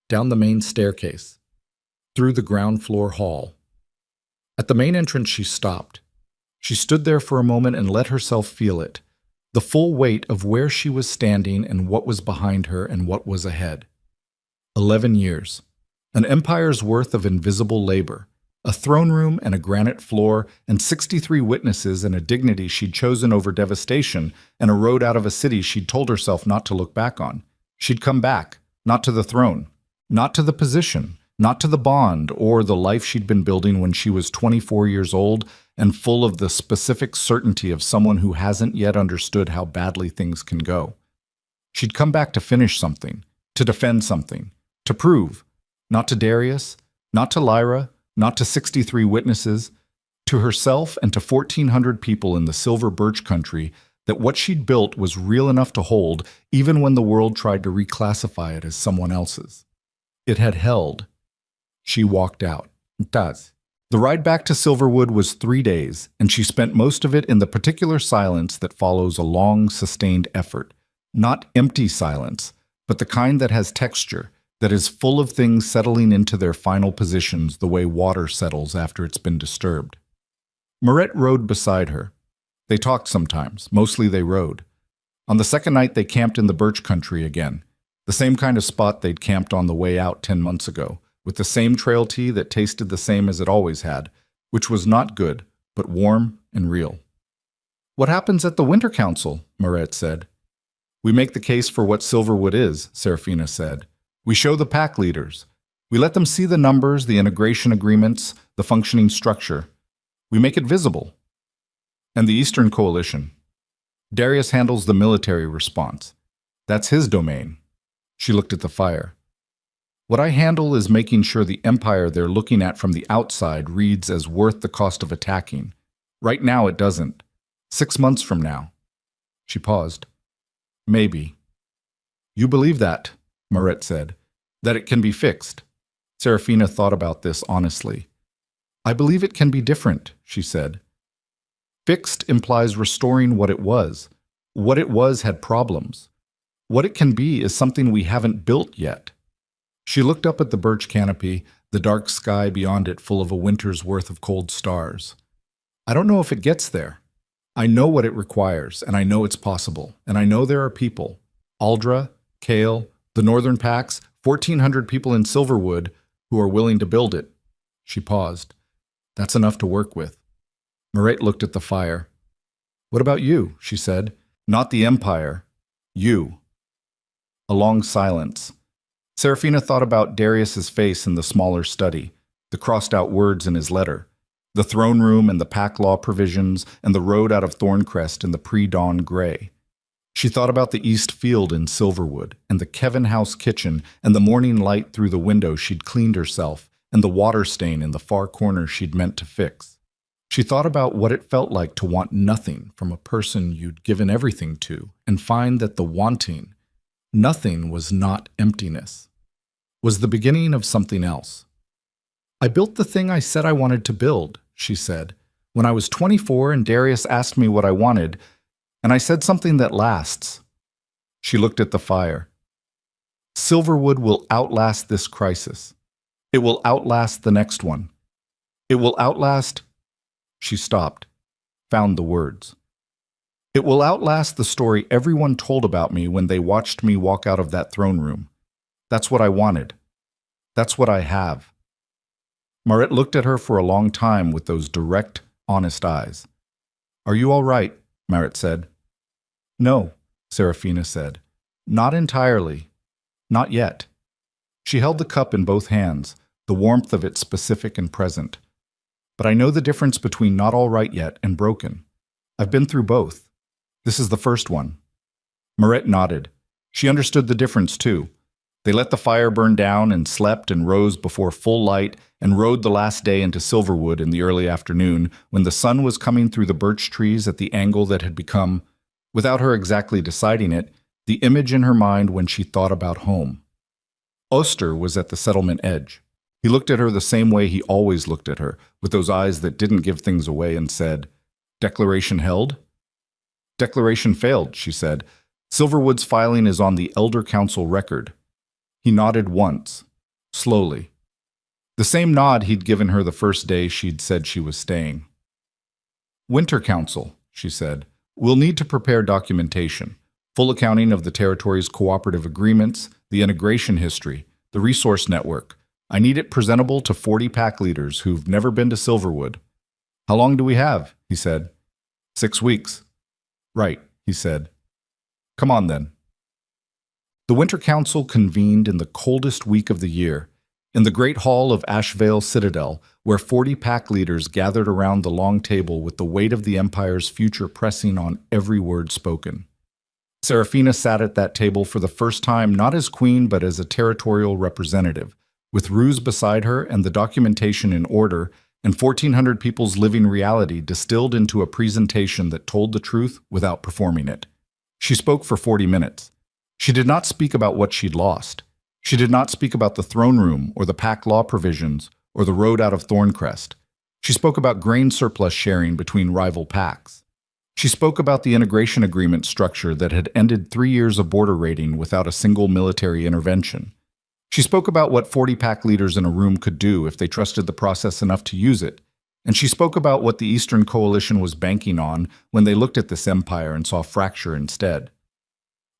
Down the main staircase, through the ground floor hall. At the main entrance she stopped. She stood there for a moment and let herself feel it, the full weight of where she was standing and what was behind her and what was ahead. 11 years. An empire's worth of invisible labor. A throne room and a granite floor and 63 witnesses and a dignity she'd chosen over devastation and a road out of a city she'd told herself not to look back on. She'd come back, not to the throne, not to the position, not to the bond or the life she'd been building when she was 24 years old and full of the specific certainty of someone who hasn't yet understood how badly things can go. She'd come back to finish something, to defend something, to prove, not to Darius, not to Lyra, not to 63 witnesses, to herself and to 1,400 people in the Silver Birch Country, that what she'd built was real enough to hold even when the world tried to reclassify it as someone else's. It had held. She walked out. It does. The ride back to Silverwood was 3 days, and she spent most of it in the particular silence that follows a long, sustained effort. Not empty silence, but the kind that has texture, that is full of things settling into their final positions the way water settles after it's been disturbed. Moret rode beside her. They talked sometimes, mostly they rode. On the second night they camped in the Birch Country again, the same kind of spot they'd camped on the way out 10 months ago, with the same trail tea that tasted the same as it always had, which was not good, but warm and real. What happens at the Winter Council? Moret said. We make the case for what Silverwood is, Serafina said. We show the pack leaders. We let them see the numbers, the integration agreements, the functioning structure. We make it visible. And the Eastern Coalition. Darius handles the military response. That's his domain. She looked at the fire. What I handle is making sure the empire they're looking at from the outside reads as worth the cost of attacking. Right now it doesn't. 6 months from now. She paused. Maybe. You believe that, Moret said, that it can be fixed. Serafina thought about this honestly. I believe it can be different, she said. Fixed implies restoring what it was. What it was had problems. What it can be is something we haven't built yet. She looked up at the birch canopy, the dark sky beyond it full of a winter's worth of cold stars. I don't know if it gets there. I know what it requires, and I know it's possible, and I know there are people, Aldra, Kale, the Northern Packs, 1,400 people in Silverwood who are willing to build it. She paused. That's enough to work with. Moret looked at the fire. What about you? She said. Not the Empire. You. A long silence. Serafina thought about Darius's face in the smaller study, the crossed-out words in his letter, the throne room and the pack law provisions, and the road out of Thorncrest in the pre-dawn gray. She thought about the east field in Silverwood, and the Kevin House kitchen, and the morning light through the window she'd cleaned herself, and the water stain in the far corner she'd meant to fix. She thought about what it felt like to want nothing from a person you'd given everything to, and find that the wanting, nothing was not emptiness, was the beginning of something else. I built the thing I said I wanted to build, she said, when I was 24 and Darius asked me what I wanted, and I said something that lasts. She looked at the fire. Silverwood will outlast this crisis. It will outlast the next one. It will outlast... She stopped, found the words. It will outlast the story everyone told about me when they watched me walk out of that throne room. That's what I wanted. That's what I have. Moret looked at her for a long time with those direct, honest eyes. Are you all right? Moret said. No, Serafina said. Not entirely. Not yet. She held the cup in both hands, the warmth of it specific and present. But I know the difference between not all right yet and broken. I've been through both. This is the first one. Marette nodded. She understood the difference, too. They let the fire burn down and slept and rose before full light and rode the last day into Silverwood in the early afternoon when the sun was coming through the birch trees at the angle that had become, without her exactly deciding it, the image in her mind when she thought about home. Oster was at the settlement edge. He looked at her the same way he always looked at her, with those eyes that didn't give things away, and said, "Declaration held?" "Declaration failed," she said. "Silverwood's filing is on the Elder Council record." He nodded once, slowly. The same nod he'd given her the first day she'd said she was staying. "Winter Council," she said, "will need to prepare documentation, full accounting of the territory's cooperative agreements, the integration history, the resource network. I need it presentable to 40 pack leaders who've never been to Silverwood." "How long do we have?" he said. 6 weeks. "Right," he said. "Come on then." The Winter Council convened in the coldest week of the year, in the great hall of Ashvale Citadel, where 40 pack leaders gathered around the long table with the weight of the Empire's future pressing on every word spoken. Serafina sat at that table for the first time not as queen but as a territorial representative, with Ruse beside her and the documentation in order, and 1,400 people's living reality distilled into a presentation that told the truth without performing it. She spoke for 40 minutes. She did not speak about what she'd lost. She did not speak about the throne room or the pack law provisions or the road out of Thorncrest. She spoke about grain surplus sharing between rival packs. She spoke about the integration agreement structure that had ended 3 years of border raiding without a single military intervention. She spoke about what 40 pack leaders in a room could do if they trusted the process enough to use it. And she spoke about what the Eastern Coalition was banking on when they looked at this empire and saw fracture instead.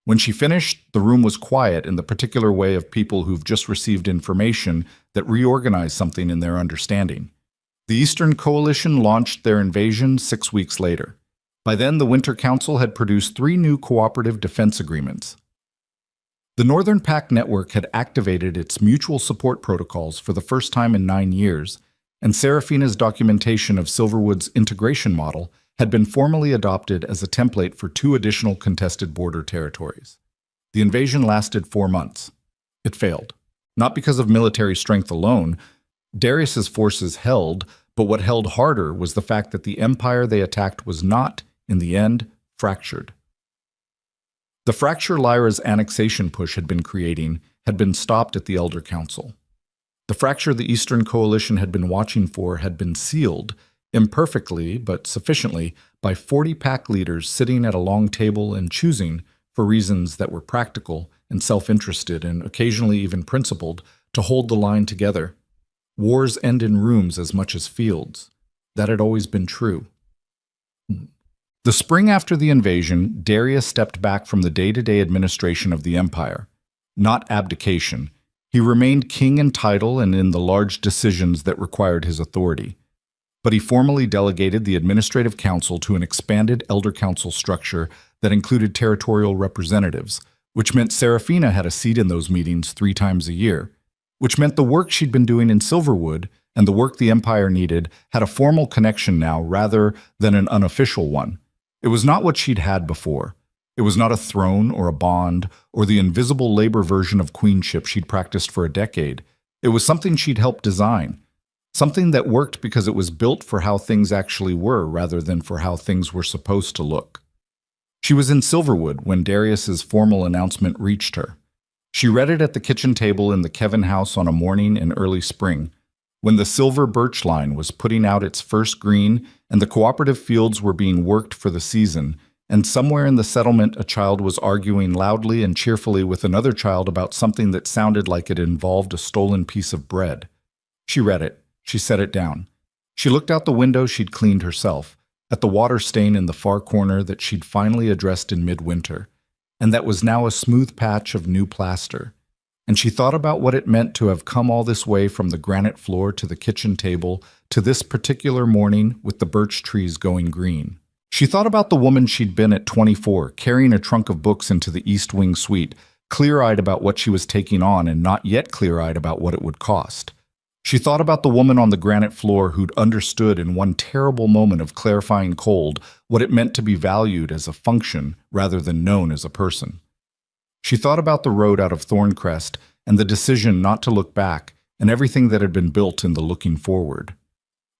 When she finished, the room was quiet in the particular way of people who've just received information that reorganized something in their understanding. The Eastern Coalition launched their invasion 6 weeks later. By then, the Winter Council had produced 3 new cooperative defense agreements. The Northern Pack Network had activated its mutual support protocols for the first time in 9 years, and Serafina's documentation of Silverwood's integration model had been formally adopted as a template for 2 additional contested border territories. The invasion lasted 4 months. It failed. Not because of military strength alone. Darius's forces held, but what held harder was the fact that the empire they attacked was not, in the end, fractured. The fracture Lyra's annexation push had been creating had been stopped at the Elder Council. The fracture the Eastern Coalition had been watching for had been sealed, imperfectly but sufficiently, by 40 pack leaders sitting at a long table and choosing, for reasons that were practical and self-interested and occasionally even principled, to hold the line together. Wars end in rooms as much as fields. That had always been true. The spring after the invasion, Darius stepped back from the day-to-day administration of the empire. Not abdication. He remained king in title and in the large decisions that required his authority. But he formally delegated the administrative council to an expanded elder council structure that included territorial representatives, which meant Serafina had a seat in those meetings 3 times a year, which meant the work she'd been doing in Silverwood and the work the empire needed had a formal connection now rather than an unofficial one. It was not what she'd had before. It was not a throne or a bond or the invisible labor version of queenship she'd practiced for a decade. It was something she'd helped design. Something that worked because it was built for how things actually were rather than for how things were supposed to look. She was in Silverwood when Darius's formal announcement reached her. She read it at the kitchen table in the Kevin house on a morning in early spring, when the silver birch line was putting out its first green and the cooperative fields were being worked for the season, and somewhere in the settlement a child was arguing loudly and cheerfully with another child about something that sounded like it involved a stolen piece of bread. She read it. She set it down. She looked out the window she'd cleaned herself, at the water stain in the far corner that she'd finally addressed in midwinter, and that was now a smooth patch of new plaster. And she thought about what it meant to have come all this way from the granite floor to the kitchen table to this particular morning with the birch trees going green. She thought about the woman she'd been at 24, carrying a trunk of books into the East Wing suite, clear-eyed about what she was taking on and not yet clear-eyed about what it would cost. She thought about the woman on the granite floor who'd understood in one terrible moment of clarifying cold what it meant to be valued as a function rather than known as a person. She thought about the road out of Thorncrest and the decision not to look back and everything that had been built in the looking forward.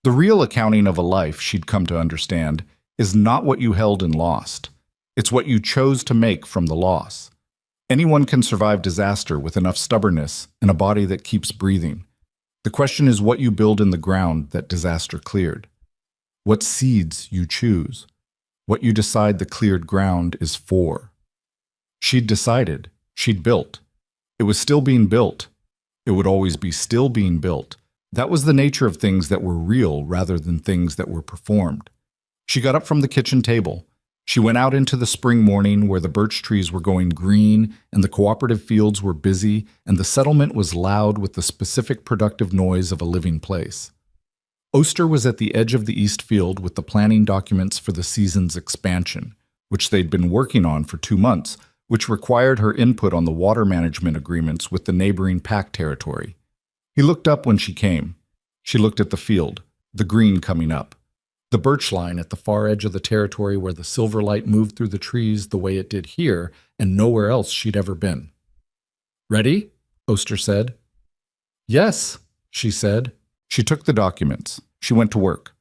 The real accounting of a life, she'd come to understand, is not what you held and lost. It's what you chose to make from the loss. Anyone can survive disaster with enough stubbornness and a body that keeps breathing. The question is what you build in the ground that disaster cleared. What seeds you choose. What you decide the cleared ground is for. She'd decided. She'd built. It was still being built. It would always be still being built. That was the nature of things that were real rather than things that were performed. She got up from the kitchen table. She went out into the spring morning where the birch trees were going green and the cooperative fields were busy and the settlement was loud with the specific productive noise of a living place. Oster was at the edge of the east field with the planning documents for the season's expansion, which they'd been working on for 2 months, which required her input on the water management agreements with the neighboring pack territory. He looked up when she came. She looked at the field, the green coming up. The birch line at the far edge of the territory where the silver light moved through the trees the way it did here and nowhere else she'd ever been. "Ready?" Oster said. "Yes," she said. She took the documents. She went to work.